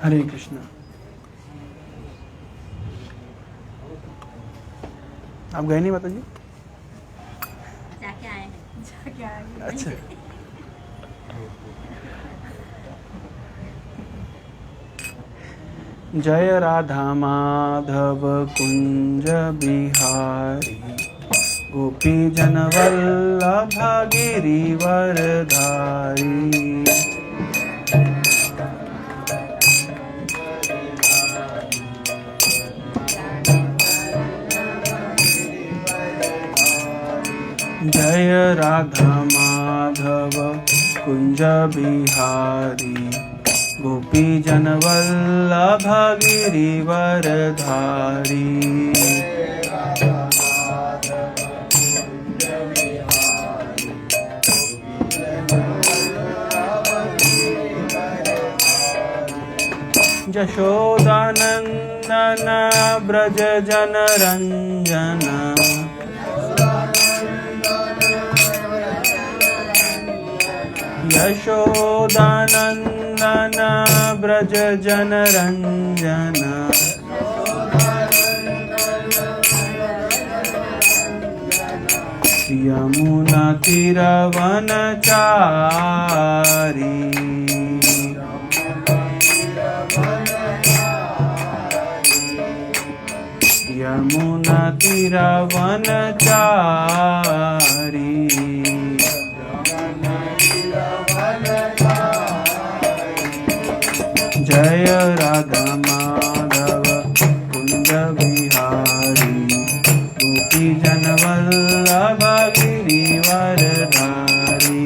हरे कृष्णा। आप गए नहीं माता जी? जाके आए हैं। अच्छा। जय राधा माधव कुंज बिहारी, गोपी जन वल्लभ गिरिवरधारी। जय राधा माधव कुंज बिहारी, गोपी जन वल्लभ गिरिवरधारी। यशोदानंदन ब्रज जन रंजन, यशोदानंदन ब्रज जन रंजन। यमुना तीरवनचारी, यमुना तीरवनचारी। जय राधा माधव कुंज बिहारी, गोपी जन वल्लभ गिरिवरधारी।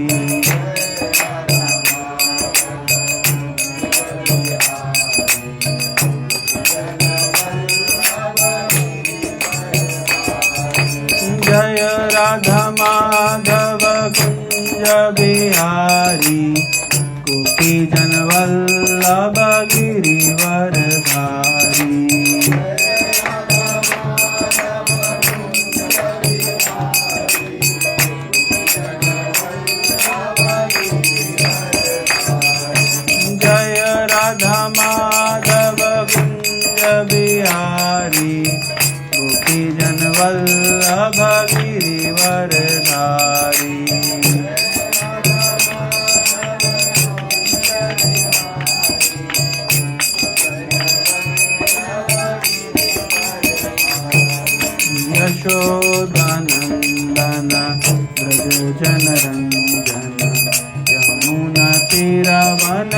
जय राधा माधव कुंज बिहारी, गोपी जन वल्लभ गिरिवरधारी। जय राधा माधव कुंज बिहारी, गोपी जन वल्लभ गिरिवरधारी। यशोदानंदन ब्रज जन रंजन, यमुना तीरवनचारी।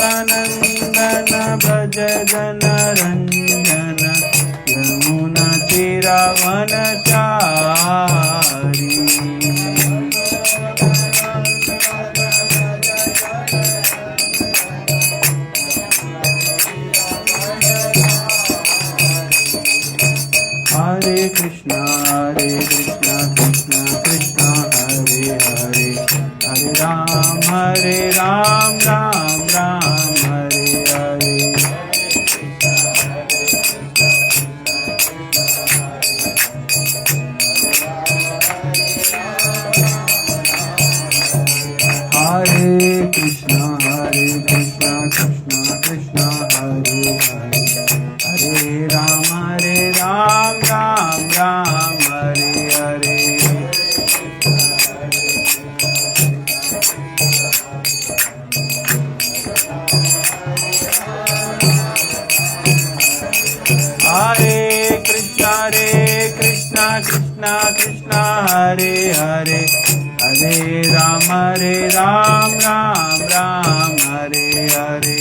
यशोदानंदन ब्रज जन रंजन, यमुना तीरवनचारी। हरे कृष्णा कृष्णा कृष्णा हरे हरे, हरे राम राम राम हरे हरे। हरे कृष्णा कृष्णा कृष्णा हरे हरे, हरे राम राम राम हरे हरे। हरे कृष्णा कृष्णा कृष्णा हरे हरे, हरे राम राम हरे हरे।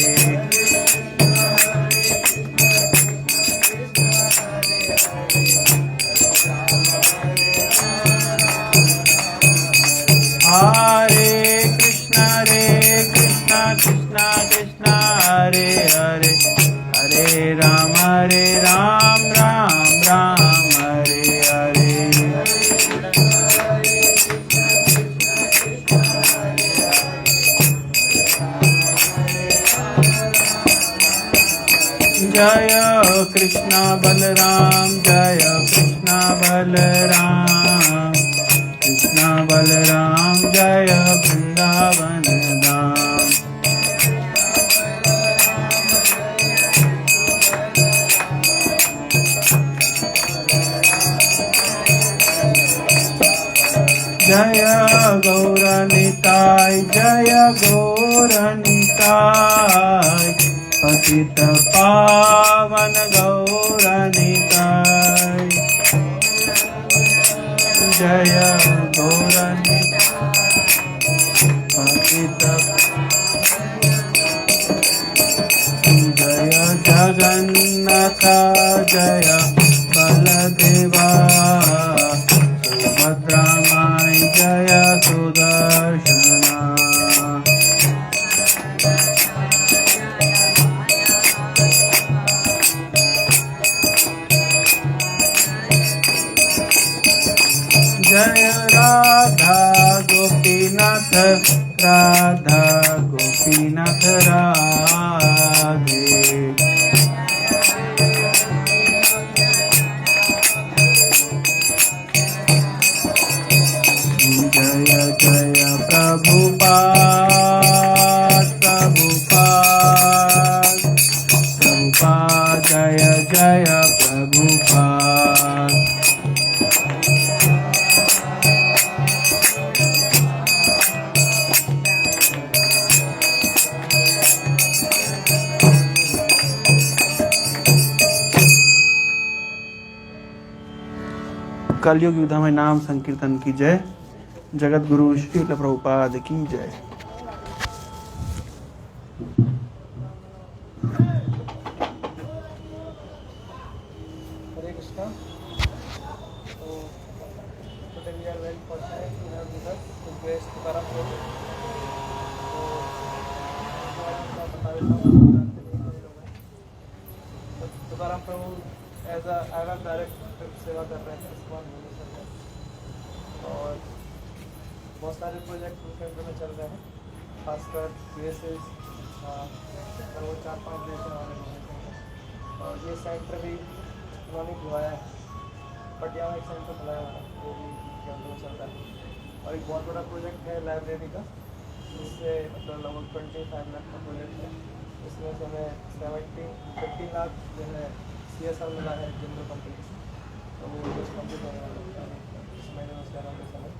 हरे कृष्णा कृष्णा कृष्णा हरे हरे, हरे राम राम हरे हरे। जय कृष्ण बलराम जय कृष्ण बलराम कृष्ण बलराम जय वृंदावन धाम जय गौरनिताय जय गौरनिताय पतित पावन गौरनिताय जय गौरनिताय पतित जय जगन्नाथ जय बलदेवा सुभद्रामाय जय सुदर्शना जय राधा गोपीनाथ राधा गोपीनाथ राधे जय जय प्रभुपाद प्रभुपाद प्रभुपाद जय जय प्रभुपाद कलयुग युद्ध में नाम संकीर्तन की जय। जगत गुरु श्रील प्रभुपाद की जय। Hare Krishna. So today we are very fortunate to have with us the great Tukaram Prabhu. So Tukaram Prabhu as a IRAM director सेवा कर रहे हैं इस्कॉन भुवनेश्वर में और बहुत सारे प्रोजेक्ट उनके अंदर में चल रहे हैं, खासकर प्लेसेस वो 4-5 देश हमारे भुवनेश्वर में। और ये सेंटर भी उन्होंने खुलवाया है, पटियाला में एक सेंटर खुलाया हुआ है, वो भी के अंदर चल रहा है। और एक बहुत बड़ा प्रोजेक्ट है लाइब्रेरी का, जिससे मतलब लगभग 25 लाख का प्रोजेक्ट है। इसमें से हमें 15 लाख जो है CSR मिला है जनरल कंपनी से, तो वो कुछ कंप्लीट होने वाला है इस महीने में, उसका नाम समय।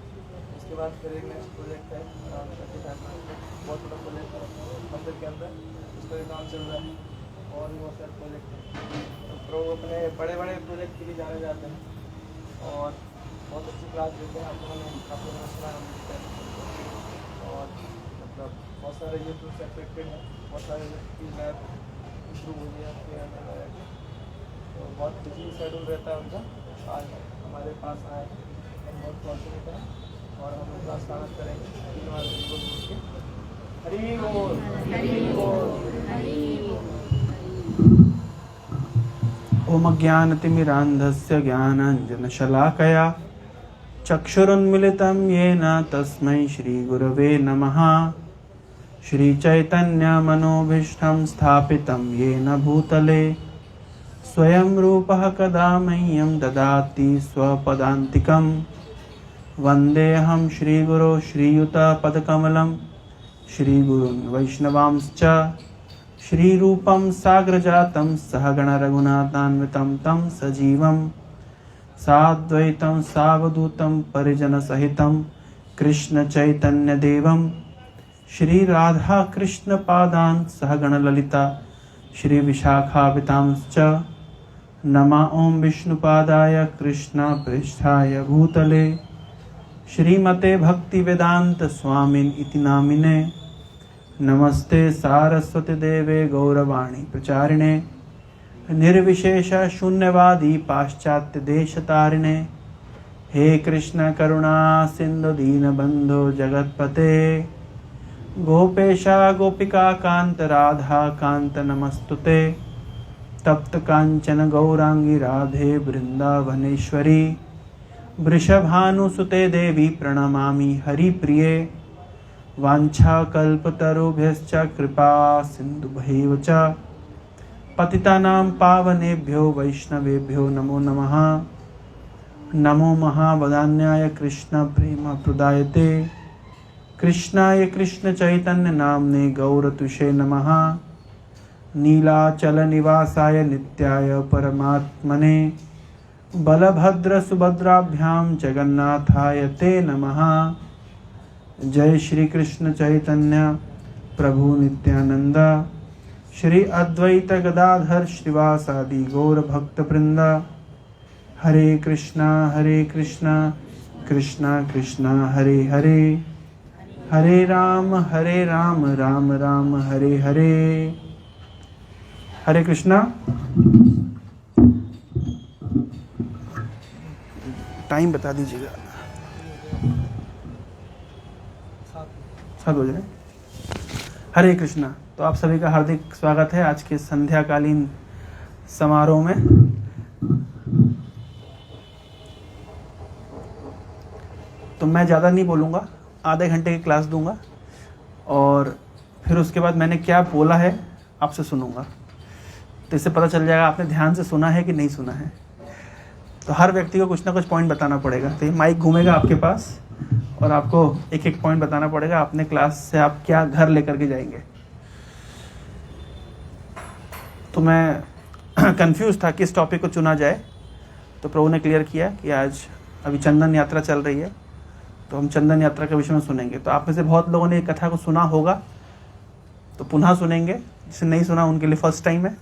उसके बाद फिर एक नेक्स्ट प्रोजेक्ट है अराउंड 35 लाख, बहुत बड़ा प्रोजेक्ट है मंदिर के अंदर, उसका भी काम चल रहा है। और भी बहुत सारे प्रोजेक्ट हैं, तो अपने बड़े बड़े प्रोजेक्ट के लिए जाने जाते हैं और बहुत अच्छी क्लास देते हैं। आप लोगों ने सुना है, और मतलब बहुत सारे यूट्यूब से अफेक्टेड हैं, बहुत सारे की लैब इम्प्रूव हो गया, तो बहुत बिजी शेड्यूल रहता है उनका। आज हमारे पास आए, हम बहुत फॉर्चुनेट हैं और हम उनका स्वागत करेंगे 3 बार बोल के। हरि बोल हरि बोल हरि बोल। ओम ज्ञानतिमिरान्धस्य ज्ञानाञ्जनशलाकया चक्षुरुन्मिलितं येन तस्मै श्रीगुरवे नमः। श्रीचैतन्यमनोभीष्टं स्थापितं येन भूतले स्वयं रूपः कदा मह्यं ददाति स्वपदान्तिकं। वन्देऽहं श्रीगुरो श्रीयुतपदकमलं श्रीगुरून् वैष्णवांश्च श्रीरूपं साग्रजातं सहगणरघुनाथान्वितं तं सजीवं साद्वैतं सावधूतं परिजनसहितं कृष्णचैतन्यदेवं श्रीराधाकृष्णपादान् सहगणललिता श्रीविशाखापितांश्च नमः। ॐ विष्णुपादाय कृष्णप्रेष्ठाय भूतले श्रीमते भक्तिवेदांत स्वामिन् इति नामिने। नमस्ते सारस्वती देवे गौरवाणी प्रचारिणे निर्विशेष शून्यवादी पाश्चात्य देशतारिणे। हे कृष्ण करुणा सिंधु दीनबंधो जगतपते गोपेशा गोपिका कांत राधा कांत नमस्तुते। तप्त कांचन गौरांगी राधे वृंदावनेश्वरी वृषभानुसुते देवी प्रणमामि हरिप्रिये। वाञ्छाकल्पतरुभ्यश्च कृपा सिन्धुभ्यैव च पतितानां पावनेभ्यो वैष्णवेभ्यो नमो नमः। नमो महावदान्याय कृष्ण प्रेम प्रदायते कृष्णाय कृष्ण चैतन्य नाम्ने गौरतुषे नमः। नीलाचल निवासाय नित्याय परमात्मने बलभद्र सुभद्राभ्यां जगन्नाथाय ते नमः। जय श्री कृष्ण चैतन्य प्रभु नित्यानंद श्री अद्वैत गदाधर श्रीवासादि गौर भक्तवृंद। हरे कृष्णा कृष्णा कृष्णा हरे हरे, हरे राम राम राम हरे हरे। हरे कृष्णा। टाइम बता दीजिएगा। 7 बज रहे। हरे कृष्णा। तो आप सभी का हार्दिक स्वागत है आज के संध्याकालीन समारोह में। तो मैं ज़्यादा नहीं बोलूँगा, आधे घंटे की क्लास दूंगा और फिर उसके बाद मैंने क्या बोला है आपसे सुनूंगा, तो इससे पता चल जाएगा आपने ध्यान से सुना है कि नहीं सुना है। तो हर व्यक्ति को कुछ ना कुछ पॉइंट बताना पड़ेगा। तो ये माइक घूमेगा आपके पास और आपको एक एक पॉइंट बताना पड़ेगा। अपने क्लास से आप क्या घर लेकर के जाएंगे। तो मैं कंफ्यूज था कि इस टॉपिक को चुना जाए, तो प्रभु ने क्लियर किया कि आज अभी चंदन यात्रा चल रही है, तो हम चंदन यात्रा के विषय में सुनेंगे। तो आप में से बहुत लोगों ने ये कथा को सुना होगा, तो पुनः सुनेंगे। जिसे नहीं सुना उनके लिए फर्स्ट टाइम है।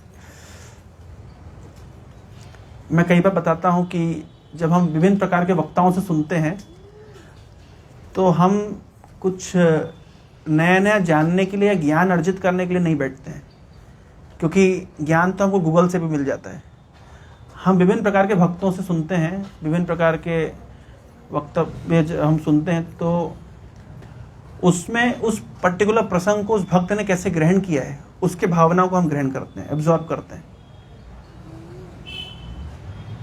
मैं कई बार बताता हूँ कि जब हम विभिन्न प्रकार के वक्ताओं से सुनते हैं तो हम कुछ नया नया जानने के लिए या ज्ञान अर्जित करने के लिए नहीं बैठते हैं, क्योंकि ज्ञान तो हमको गूगल से भी मिल जाता है। हम विभिन्न प्रकार के भक्तों से सुनते हैं, विभिन्न प्रकार के वक्तव्य हम सुनते हैं, तो उसमें उस पर्टिकुलर प्रसंग को उस भक्त ने कैसे ग्रहण किया है, उसके भावनाओं को हम ग्रहण करते हैं, एब्जॉर्ब करते हैं।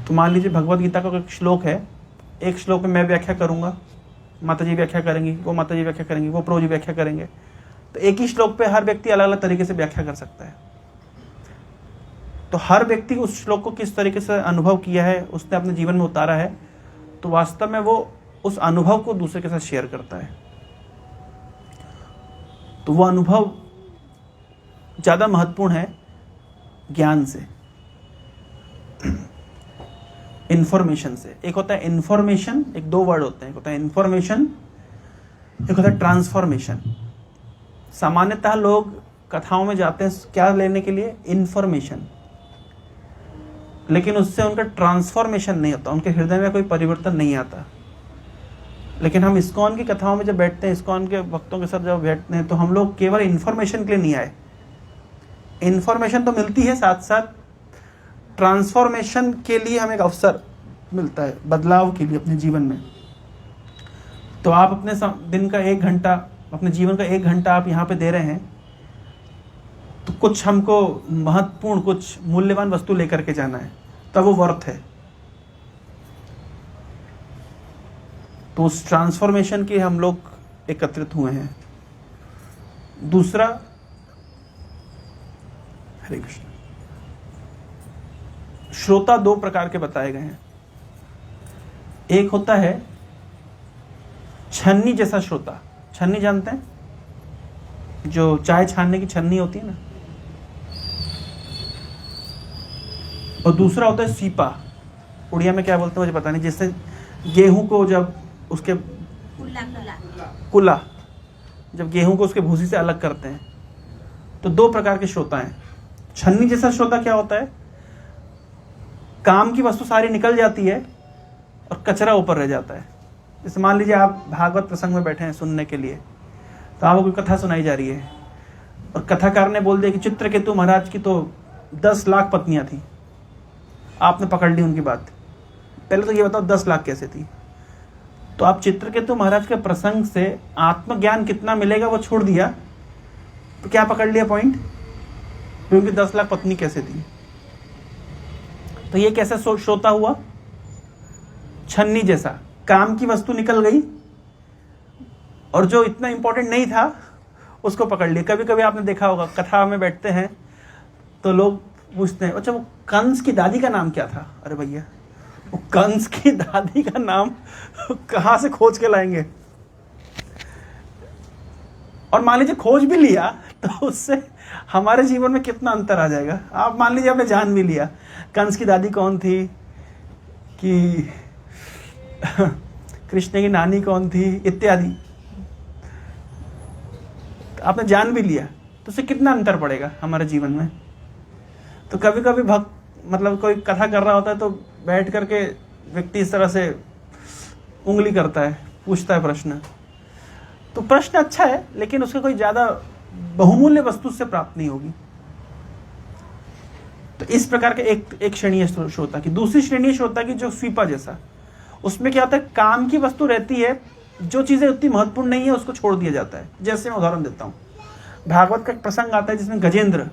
तो मान लीजिए भगवत गीता का एक श्लोक है, एक श्लोक में मैं व्याख्या करूंगा, माता जी व्याख्या करेंगी, वो माता जी व्याख्या करेंगी, वो प्रभु जी व्याख्या करेंगे। तो एक ही श्लोक पे हर व्यक्ति अलग अलग तरीके से व्याख्या कर सकता है। तो हर व्यक्ति उस श्लोक को किस तरीके से अनुभव किया है, उसने अपने जीवन में उतारा है, तो वास्तव में वो उस अनुभव को दूसरे के साथ शेयर करता है। तो वो अनुभव ज़्यादा महत्वपूर्ण है ज्ञान से, इंफॉर्मेशन से। एक होता है इंफॉर्मेशन, एक दो वर्ड होते हैं, एक होता है इंफॉर्मेशन, एक होता है ट्रांसफॉर्मेशन। सामान्यतः लोग कथाओं में जाते हैं क्या लेने के लिए? इंफॉर्मेशन, लेकिन उससे उनका ट्रांसफॉर्मेशन नहीं होता, उनके हृदय में कोई परिवर्तन नहीं आता। लेकिन हम इस्कॉन की कथाओं में जब बैठते हैं, इस्कॉन के भक्तों के साथ जब बैठते हैं, तो हम लोग केवल इन्फॉर्मेशन के लिए नहीं आए। इन्फॉर्मेशन तो मिलती है, साथ साथ ट्रांसफॉर्मेशन के लिए हमें एक अवसर मिलता है, बदलाव के लिए अपने जीवन में। तो आप अपने दिन का 1 घंटा, अपने जीवन का 1 घंटा आप यहाँ पे दे रहे हैं, तो कुछ हमको महत्वपूर्ण, कुछ मूल्यवान वस्तु लेकर के जाना है, तब वो वर्थ है। तो उस ट्रांसफॉर्मेशन के हम लोग एकत्रित हुए हैं। दूसरा, हरे कृष्ण, श्रोता 2 प्रकार के बताए गए हैं। एक होता है छन्नी जैसा श्रोता। छन्नी जानते हैं? जो चाय छानने की छन्नी होती है ना। और दूसरा होता है सीपा। उड़िया में क्या बोलते हैं मुझे पता नहीं, जिससे गेहूं को जब उसके कुला, जब गेहूं को उसके भूसी से अलग करते हैं। तो 2 प्रकार के श्रोता हैं। छन्नी जैसा श्रोता क्या होता है? काम की वस्तु सारी निकल जाती है और कचरा ऊपर रह जाता है। जैसे मान लीजिए आप भागवत प्रसंग में बैठे हैं सुनने के लिए, तो आपको कोई कथा सुनाई जा रही है और कथाकार ने बोल दिया कि चित्रकेतु महाराज की तो 10 लाख पत्नियां थी। आपने पकड़ ली उनकी बात। पहले तो ये बताओ 10 लाख कैसे थी? तो आप चित्रकेतु महाराज के प्रसंग से आत्मज्ञान कितना मिलेगा वो छोड़ दिया, तो क्या पकड़ लिया पॉइंट? क्योंकि 10 लाख पत्नी कैसे थी। तो ये कैसे श्रोता हुआ? छन्नी जैसा, काम की वस्तु निकल गई और जो इतना इंपॉर्टेंट नहीं था उसको पकड़ लिया। कभी कभी आपने देखा होगा, कथा में बैठते हैं तो लोग पूछते हैं अच्छा वो कंस की दादी का नाम क्या था? अरे भैया वो कंस की दादी का नाम कहाँ से खोज के लाएंगे? और मान लीजिए खोज भी लिया तो उससे हमारे जीवन में कितना अंतर आ जाएगा। आप मान लीजिए आपने जान भी लिया कंस की दादी कौन थी, कि कृष्ण की नानी कौन थी इत्यादि, आपने जान भी लिया तो उससे कितना अंतर पड़ेगा हमारे जीवन में। तो कभी कभी भक्त मतलब कोई कथा कर रहा होता है तो बैठ करके व्यक्ति इस तरह से उंगली करता है, पूछता है प्रश्न। तो प्रश्न अच्छा है लेकिन उसके कोई ज्यादा बहुमूल्य वस्तु से प्राप्त नहीं होगी। तो इस प्रकार के एक श्रेणी है श्रोता की। दूसरी श्रेणी श्रोता की जो स्वीपा जैसा, उसमें क्या होता है काम की वस्तु रहती है, जो चीजें उतनी महत्वपूर्ण नहीं है उसको छोड़ दिया जाता है। जैसे मैं उदाहरण देता हूँ, भागवत का एक प्रसंग आता है जिसमें गजेंद्र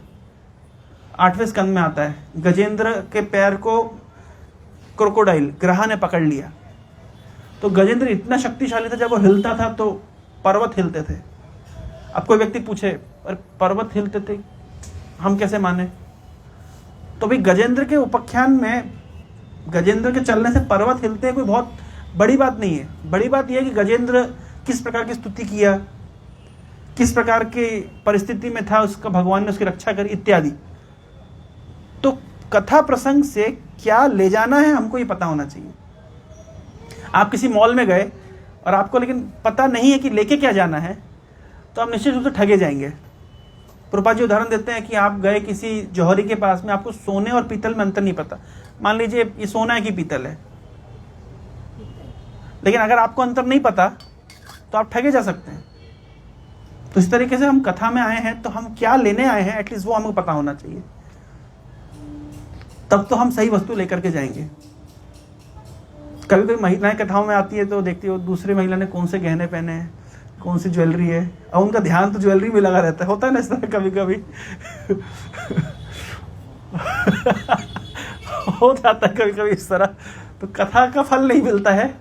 8वें स्कंद में आता है, गजेंद्र के पैर को क्रोकोडाइल ग्रहा ने पकड़ लिया। तो गजेंद्र इतना शक्तिशाली था, जब वो हिलता था तो पर्वत हिलते थे। अब कोई व्यक्ति पूछे अरे पर्वत हिलते थे हम कैसे माने? तो भाई गजेंद्र के उपाख्यान में गजेंद्र के चलने से पर्वत हिलते हैं कोई बहुत बड़ी बात नहीं है। बड़ी बात यह है कि गजेंद्र किस प्रकार की स्तुति किया, किस प्रकार की परिस्थिति में था, उसका भगवान ने उसकी रक्षा करी इत्यादि। तो कथा प्रसंग से क्या ले जाना है हमको ये पता होना चाहिए। आप किसी मॉल में गए और आपको लेकिन पता नहीं है कि लेके क्या जाना है, तो आप निश्चित रूप से ठगे जाएंगे। प्रभुपाद जी उदाहरण देते हैं कि आप गए किसी जौहरी के पास में, आपको सोने और पीतल में अंतर नहीं पता। मान लीजिए ये सोना है कि पीतल है, लेकिन अगर आपको अंतर नहीं पता तो आप ठगे जा सकते हैं। तो इस तरीके से हम कथा में आए हैं तो हम क्या लेने आए हैं एटलीस्ट वो हमको पता होना चाहिए, तब तो हम सही वस्तु लेकर के जाएंगे। कभी कभी महिलाएं कथाओं में आती है तो देखती हो दूसरी महिला ने कौन से गहने पहने हैं, कौन सी ज्वेलरी है, और उनका ध्यान तो ज्वेलरी में लगा रहता है। होता है ना इस तरह कभी कभी हो जाता है कभी कभी इस तरह। तो कथा का फल नहीं मिलता है,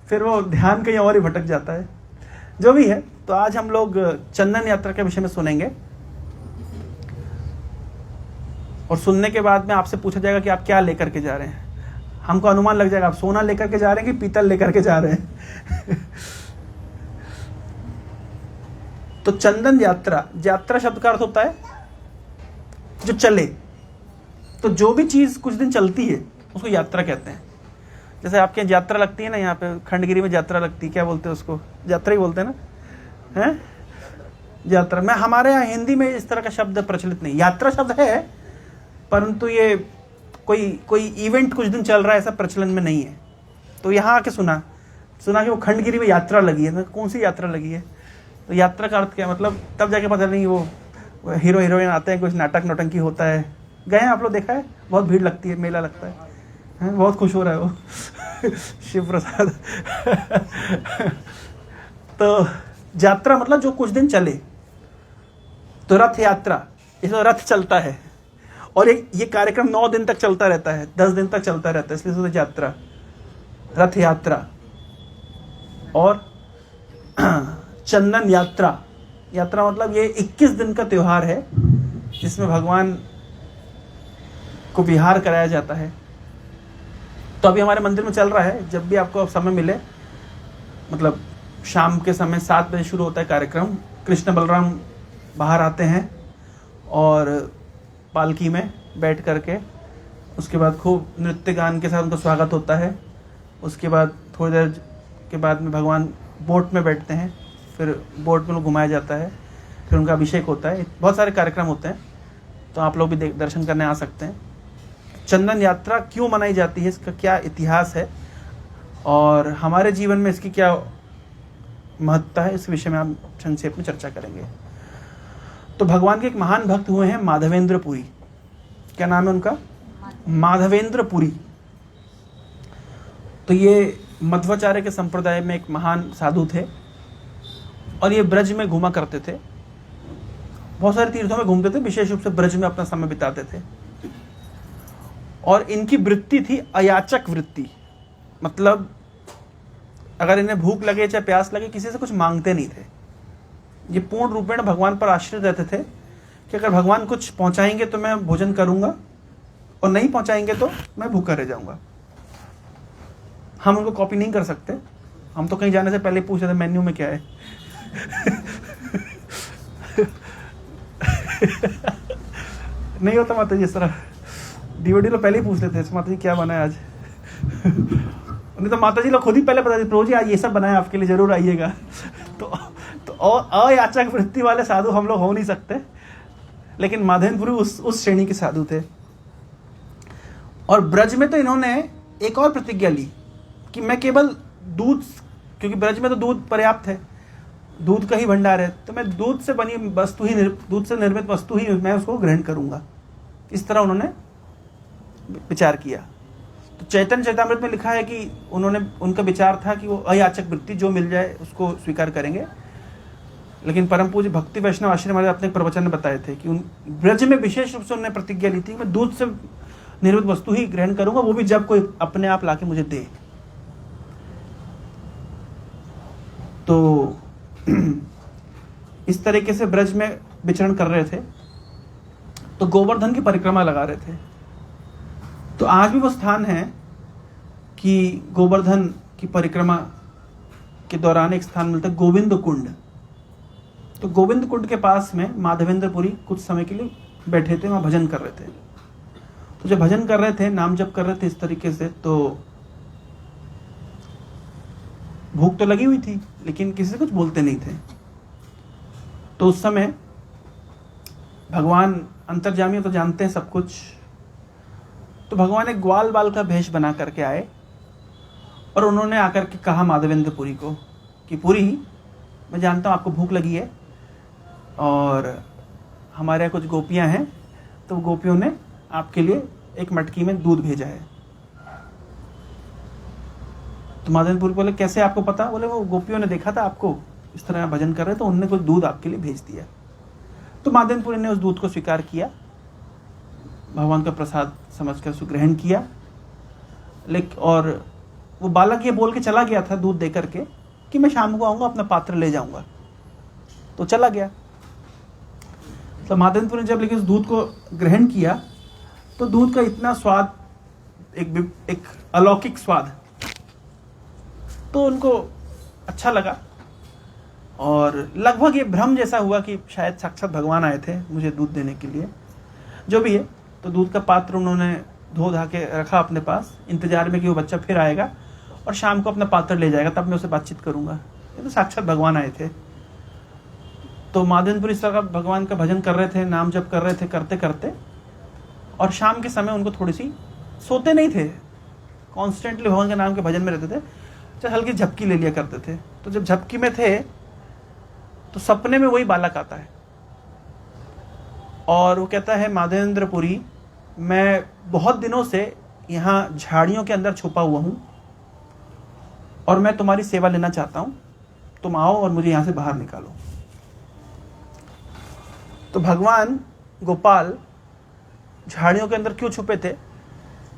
फिर वो ध्यान कहीं और ही भटक जाता है। जो भी है, तो आज हम लोग चंदन यात्रा के विषय में सुनेंगे, और सुनने के बाद में आपसे पूछा जाएगा कि आप क्या लेकर के जा रहे हैं। हमको अनुमान लग जाएगा आप सोना लेकर के जा रहे हैं कि पीतल लेकर के जा रहे हैं। तो चंदन यात्रा, यात्रा शब्द का अर्थ होता है जो चले। तो जो भी चीज कुछ दिन चलती है उसको यात्रा कहते हैं। जैसे आपके यहाँ यात्रा लगती है ना, यहाँ पे खंडगिरी में यात्रा लगती है, क्या बोलते हैं उसको? यात्रा ही बोलते हैं ना, हैं? यात्रा में हमारे यहाँ हिंदी में इस तरह का शब्द प्रचलित नहीं। यात्रा शब्द है परंतु ये कोई इवेंट कुछ दिन चल रहा है ऐसा प्रचलन में नहीं है। तो यहाँ आके सुना कि वो खंडगिरी में यात्रा लगी है। कौन सी यात्रा लगी है? तो यात्रा का अर्थ क्या, मतलब तब जाके पता नहीं वो हीरो हीरोइन आते हैं, कुछ नाटक नौटंकी होता है। गए हैं आप लोग? देखा है? बहुत भीड़ लगती है, मेला लगता है, बहुत खुश हो रहा है वो शिव प्रसाद। तो यात्रा मतलब जो कुछ दिन चले। तो रथ यात्रा, इसमें रथ चलता है और ये कार्यक्रम 9 दिन तक चलता रहता है, 10 दिन तक चलता रहता है, इसलिए यात्रा, रथ यात्रा। और चंदन यात्रा, यात्रा मतलब ये 21 दिन का त्योहार है जिसमें भगवान को विहार कराया जाता है। तो अभी हमारे मंदिर में चल रहा है, जब भी आपको समय मिले, मतलब शाम के समय 7 बजे शुरू होता है कार्यक्रम। कृष्ण बलराम बाहर आते हैं और पालकी में बैठ करके, उसके बाद खूब नृत्य गान के साथ उनका स्वागत होता है। उसके बाद थोड़ी देर के बाद में भगवान बोट में बैठते हैं, फिर बोट में घुमाया जाता है, फिर उनका अभिषेक होता है। बहुत सारे कार्यक्रम होते हैं, तो आप लोग भी दर्शन करने आ सकते हैं। चंदन यात्रा क्यों मनाई जाती है, इसका क्या इतिहास है और हमारे जीवन में इसकी क्या महत्ता है, इस विषय में हम संक्षेप में चर्चा करेंगे। तो भगवान के एक महान भक्त हुए हैं माधवेंद्र पुरी। क्या नाम है उनका? माधवेंद्र पुरी। तो ये मध्वाचार्य के संप्रदाय में एक महान साधु थे और ये ब्रज में घूमा करते थे, बहुत सारे तीर्थों में घूमते थे, विशेष रूप से ब्रज में अपना समय बिताते थे। और इनकी वृत्ति थी अयाचक वृत्ति, मतलब अगर इन्हें भूख लगे चाहे प्यास लगे, किसी से कुछ मांगते नहीं थे। ये पूर्ण रूपेण भगवान पर आश्रित रहते थे कि अगर भगवान कुछ पहुंचाएंगे तो मैं भोजन करूंगा, और नहीं पहुंचाएंगे तो मैं भूखा रह जाऊंगा। हम उनको कॉपी नहीं कर सकते, हम तो कहीं जाने से पहले पूछ रहे थे मेन्यू में क्या है। नहीं होता माता जी इस तरह, डीओडी लोग पहले ही पूछ लेते हैं माता जी क्या बना है आज। नहीं तो माता जी लोग खुद ही पहले बता देते, प्रभु जी आज ये सब बनाया आपके लिए, जरूर आइएगा। तो और अयाचक वृत्ति वाले साधु हम लोग हो नहीं सकते, लेकिन माधवेंद्रपुरी उस श्रेणी के साधु थे। और ब्रज में तो इन्होंने एक और प्रतिज्ञा ली कि मैं केवल दूध, क्योंकि ब्रज में तो दूध पर्याप्त है, दूध का ही भंडार है, तो मैं दूध से बनी वस्तु ही, दूध से निर्मित वस्तु ही मैं उसको ग्रहण करूंगा। इस तरह उन्होंने विचार किया। तो चैतन्य चैतामृत में लिखा है कि उनका विचार था कि वो अयाचक वृत्ति जो मिल जाए उसको स्वीकार करेंगे। लेकिन परम पूज्य भक्ति वैष्णव आश्रम वाले अपने प्रवचन में बताए थे कि उन ब्रज में विशेष रूप से उन्होंने प्रतिज्ञा ली थी कि मैं दूध से निर्मित वस्तु ही ग्रहण करूंगा, वो भी जब कोई अपने आप लाके मुझे दे। तो इस तरीके से ब्रज में विचरण कर रहे थे, तो गोवर्धन की परिक्रमा लगा रहे थे। तो आज भी वो स्थान है कि गोवर्धन की परिक्रमा के दौरान एक स्थान मिलता है गोविंद कुंड। तो गोविंद कुंड के पास में माधवेंद्रपुरी कुछ समय के लिए बैठे थे, वहां भजन कर रहे थे। तो जब भजन कर रहे थे, नाम जप कर रहे थे इस तरीके से, तो भूख तो लगी हुई थी लेकिन किसी से कुछ बोलते नहीं थे। तो उस समय भगवान अंतर्जामी तो जानते हैं सब कुछ, तो भगवान एक ग्वाल बाल का भेष बना करके आए और उन्होंने आकर के कहा माधवेंद्रपुरी को कि पुरी, मैं जानता हूँ आपको भूख लगी है और हमारे यहाँ कुछ गोपियाँ हैं, तो गोपियों ने आपके लिए एक मटकी में दूध भेजा है। तो माधवेंद्रपुरी बोले कैसे आपको पता? बोले वो गोपियों ने देखा था आपको इस तरह भजन कर रहे, तो उन्होंने कुछ दूध आपके लिए भेज दिया। तो माधवेंद्रपुरी ने उस दूध को स्वीकार किया, भगवान का प्रसाद समझकर उसको ग्रहण किया। लेकिन और वो बालक ये बोल के चला गया था दूध दे करके कि मैं शाम को आऊंगा, अपना पात्र ले जाऊंगा। तो चला गया। तो माधवेंद्रपुरी ने जब लेकिन उस दूध को ग्रहण किया तो दूध का इतना स्वाद, एक अलौकिक स्वाद, तो उनको अच्छा लगा और लगभग ये भ्रम जैसा हुआ कि शायद साक्षात भगवान आए थे मुझे दूध देने के लिए। जो भी है, तो दूध का पात्र उन्होंने धो धा के रखा अपने पास, इंतजार में कि वो बच्चा फिर आएगा और शाम को अपना पात्र ले जाएगा, तब मैं उससे बातचीत करूंगा। ये तो साक्षात भगवान आए थे। तो माधवेंद्रपुरी इस तरह भगवान का भजन कर रहे थे, नाम जप कर रहे थे करते करते, और शाम के समय उनको थोड़ी सी, सोते नहीं थे, कॉन्स्टेंटली भगवान के नाम के भजन में रहते थे, चाहे हल्की झपकी ले लिया करते थे। तो जब झपकी में थे तो सपने में वही बालक आता है और वो कहता है माधवेंद्रपुरी, मैं बहुत दिनों से यहाँ झाड़ियों के अंदर छुपा हुआ हूँ और मैं तुम्हारी सेवा लेना चाहता हूँ, तुम आओ और मुझे यहाँ से बाहर निकालो। तो भगवान गोपाल झाड़ियों के अंदर क्यों छुपे थे?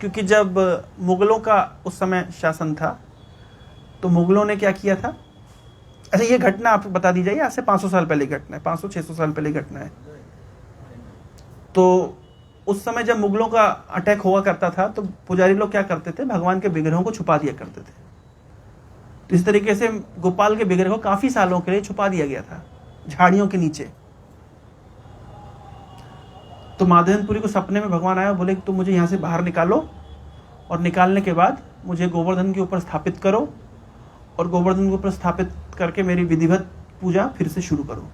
क्योंकि जब मुगलों का उस समय शासन था तो मुगलों ने क्या किया था, अच्छा ये घटना आपको बता दी जाए, आज से 500 साल पहले घटना है, 500-600 साल पहले घटना है। तो उस समय जब मुगलों का अटैक हुआ करता था तो पुजारी लोग क्या करते थे, भगवान के विग्रहों को छुपा दिया करते थे। तो इस तरीके से गोपाल के विग्रह को काफी सालों के लिए छुपा दिया गया था झाड़ियों के नीचे। तो माधवेंद्रपुरी को सपने में भगवान आया, बोले तुम मुझे यहाँ से बाहर निकालो और निकालने के बाद मुझे गोवर्धन के ऊपर स्थापित करो और गोवर्धन के ऊपर स्थापित करके मेरी विधिवत पूजा फिर से शुरू करो।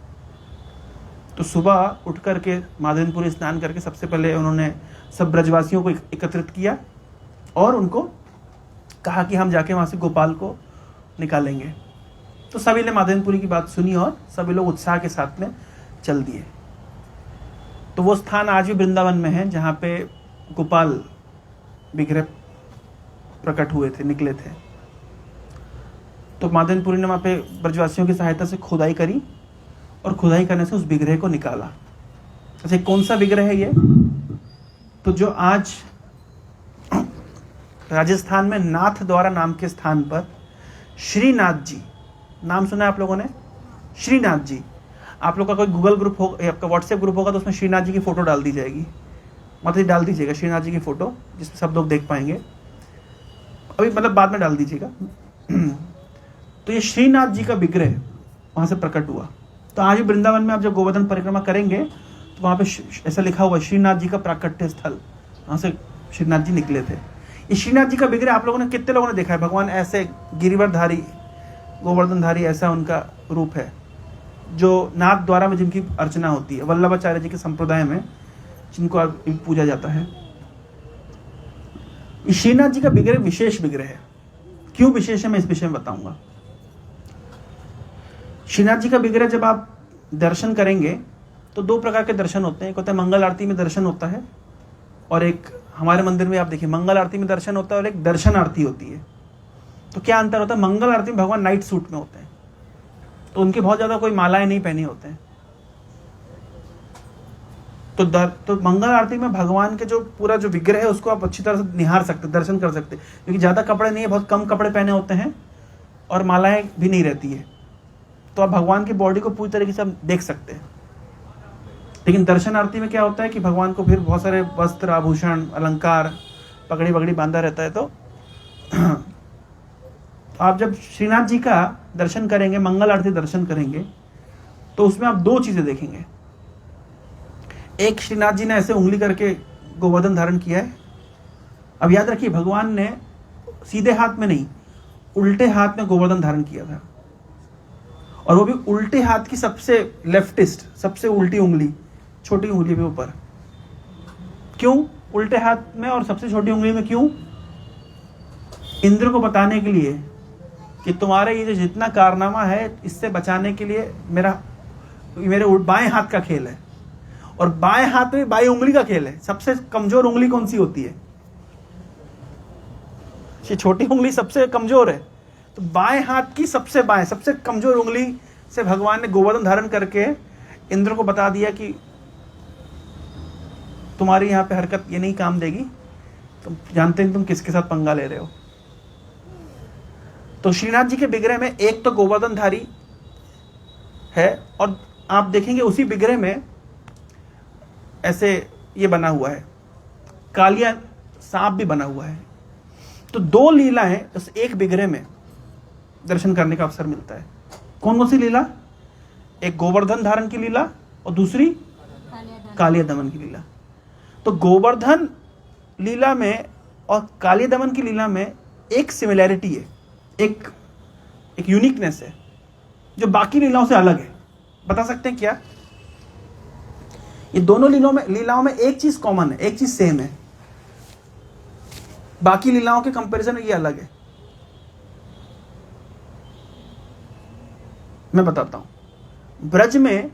तो सुबह उठ करके माधवेंद्रपुरी स्नान करके सबसे पहले उन्होंने सब ब्रजवासियों को एकत्रित किया और उनको कहा कि हम जाके वहाँ से गोपाल को निकालेंगे। तो सभी ने माधवेंद्रपुरी की बात सुनी और सभी लोग उत्साह के साथ में चल दिए। तो वो स्थान आज भी वृंदावन में है जहाँ पे गोपाल विग्रह प्रकट हुए थे, निकले थे। तो माधवेंद्रपुरी ने वहाँ पे ब्रजवासियों की सहायता से खुदाई करी और खुदाई करने से उस विग्रह को निकाला। अच्छा, कौन सा विग्रह है ये? तो जो आज राजस्थान में नाथ द्वारा नाम के स्थान पर श्रीनाथ जी, नाम सुना है आप लोगों ने? श्रीनाथ जी, आप लोग का कोई गूगल ग्रुप हो या आपका व्हाट्सएप ग्रुप होगा तो उसमें श्रीनाथ जी की फोटो डाल दी जाएगी। माता जी डाल दीजिएगा श्रीनाथ जी की फोटो जिसमें सब लोग देख पाएंगे, अभी मतलब बाद में डाल दीजिएगा। तो ये श्रीनाथ जी का विग्रह वहां से प्रकट हुआ। तो आज भी वृंदावन में आप जब गोवर्धन परिक्रमा करेंगे तो वहां पे ऐसा लिखा हुआ श्रीनाथ जी का प्राकट्य स्थल, वहां से श्रीनाथ जी निकले थे। ये श्रीनाथ जी का विग्रह आप लोगों ने, कितने लोगों ने देखा है? भगवान ऐसे गिरिवरधारी गोवर्धनधारी ऐसा उनका रूप है, जो नाथ द्वारा में जिनकी अर्चना होती है, वल्लभाचार्य जी के संप्रदाय में जिनको पूजा जाता है। श्रीनाथ जी का विग्रह विशेष विग्रह है। क्यों विशेष है मैं इस विषय में बताऊंगा। श्रीनाथ जी का विग्रह जब आप दर्शन करेंगे तो दो प्रकार के दर्शन होते हैं। एक होता है मंगल आरती में दर्शन होता है, और एक हमारे मंदिर में आप देखिए मंगल आरती में दर्शन होता है और एक दर्शन आरती होती है। तो क्या अंतर होता है? मंगल आरती में भगवान नाइट सूट में होते हैं, तो उनकी बहुत ज्यादा कोई मालाएं नहीं पहनी होते हैं। तो मंगल आरती में भगवान के जो पूरा जो विग्रह है उसको आप अच्छी तरह से निहार सकते, दर्शन कर सकते, क्योंकि ज्यादा कपड़े नहीं है, बहुत कम कपड़े पहने होते हैं और मालाएं भी नहीं रहती है, तो आप भगवान की बॉडी को पूरी तरीके से आप देख सकते हैं। लेकिन दर्शन आरती में क्या होता है कि भगवान को फिर बहुत सारे वस्त्र, आभूषण, अलंकार, पगड़ी वगड़ी बांधा रहता है। तो आप जब श्रीनाथ जी का दर्शन करेंगे, मंगल आरती दर्शन करेंगे, तो उसमें आप दो चीजें देखेंगे। एक, श्रीनाथ जी ने ऐसे उंगली करके गोवर्धन धारण किया है। अब याद रखिए भगवान ने सीधे हाथ में नहीं, उल्टे हाथ में गोवर्धन धारण किया था, और वो भी उल्टे हाथ की सबसे लेफ्टिस्ट, सबसे उल्टी उंगली, छोटी उंगली के ऊपर। क्यों उल्टे हाथ में और सबसे छोटी उंगली में? क्यों? इंद्र को बताने के लिए कि तुम्हारे ये जो जितना कारनामा है इससे बचाने के लिए मेरे बाएं हाथ का खेल है, और बाएं हाथ में बाएं उंगली का खेल है। सबसे कमजोर उंगली कौन सी होती है? ये छोटी उंगली सबसे कमजोर है। तो बाएं हाथ की सबसे कमजोर उंगली से भगवान ने गोवर्धन धारण करके इंद्र को बता दिया कि तुम्हारी यहां पे हरकत ये नहीं काम देगी, तुम जानते हैं तुम किसके साथ पंगा ले रहे हो। तो श्रीनाथ जी के विग्रह में एक तो गोवर्धनधारी है, और आप देखेंगे उसी विग्रह में ऐसे ये बना हुआ है, कालिया सांप भी बना हुआ है। तो दो लीलाएं उस एक विग्रह में दर्शन करने का अवसर मिलता है। कौन कौन सी लीला? एक गोवर्धन धारण की लीला और दूसरी कालिया दमन की लीला। तो गोवर्धन लीला में और कालिया दमन की लीला में एक सिमिलैरिटी है, एक यूनिकनेस है जो बाकी लीलाओं से अलग है। बता सकते हैं क्या? ये दोनों लीलाओं में एक चीज कॉमन है, एक चीज सेम है, बाकी लीलाओं के कंपैरिजन में ये अलग है। मैं बताता हूं। ब्रज में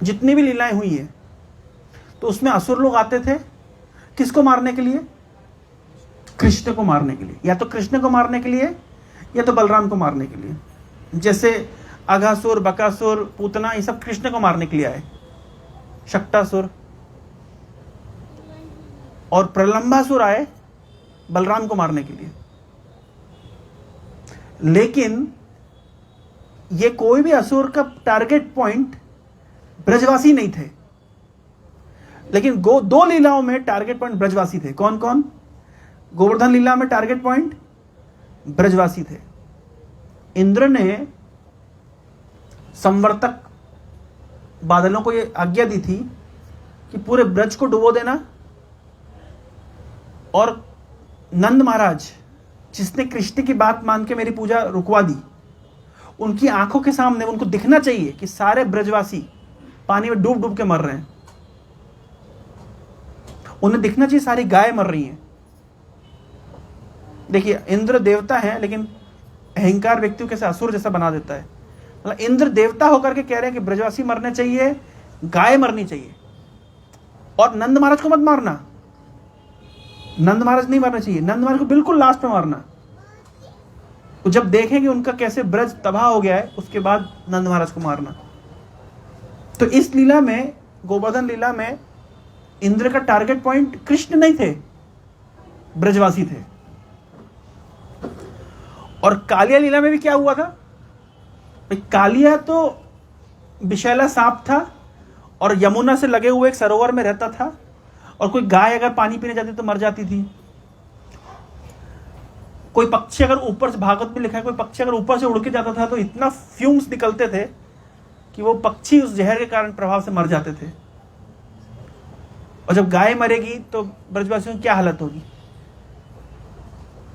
जितनी भी लीलाएं हुई है तो उसमें असुर लोग आते थे किसको मारने के लिए? कृष्ण को मारने के लिए, या तो कृष्ण को मारने के लिए या तो बलराम को मारने के लिए। जैसे अघासुर, बकासुर, पूतना, ये सब कृष्ण को मारने के लिए आए। शक्टासुर और प्रलंबासुर आए बलराम को मारने के लिए। लेकिन ये कोई भी असुर का टारगेट पॉइंट ब्रजवासी नहीं थे, लेकिन दो लीलाओं में टारगेट पॉइंट ब्रजवासी थे। कौन कौन? गोवर्धन लीला में टारगेट पॉइंट ब्रजवासी थे। इंद्र ने संवर्तक बादलों को यह आज्ञा दी थी कि पूरे ब्रज को डुबो देना, और नंद महाराज जिसने कृष्ण की बात मान के मेरी पूजा रुकवा दी, उनकी आंखों के सामने उनको दिखना चाहिए कि सारे ब्रजवासी पानी में डूब डूब के मर रहे हैं। उन्हें दिखना चाहिए सारी गाय मर रही हैं। देखिए इंद्र देवता है, लेकिन अहंकार व्यक्तियों के साथ असुर जैसा बना देता है। मतलब इंद्र देवता होकर के कह रहे हैं कि ब्रजवासी मरने चाहिए, गाय मरनी चाहिए, और नंद महाराज को मत मारना। नंद महाराज नहीं मरना चाहिए, नंद महाराज को बिल्कुल लास्ट में मारना। तो जब देखेंगे उनका कैसे ब्रज तबाह हो गया है, उसके बाद नंद महाराज को मारना। तो इस लीला में, गोवर्धन लीला में, इंद्र का टारगेट पॉइंट कृष्ण नहीं थे, ब्रजवासी थे। और कालिया लीला में भी क्या हुआ था? कालिया तो विषैला सांप था, और यमुना से लगे हुए एक सरोवर में रहता था, और कोई गाय अगर पानी पीने जाती तो मर जाती थी। कोई पक्षी अगर ऊपर से, भागवत में लिखा है, कोई पक्षी अगर ऊपर से उड़ के जाता था तो इतना फ्यूम्स निकलते थे कि वो पक्षी उस जहर के कारण प्रभाव से मर जाते थे। और जब गाय मरेगी तो ब्रजवासियों की क्या हालत होगी।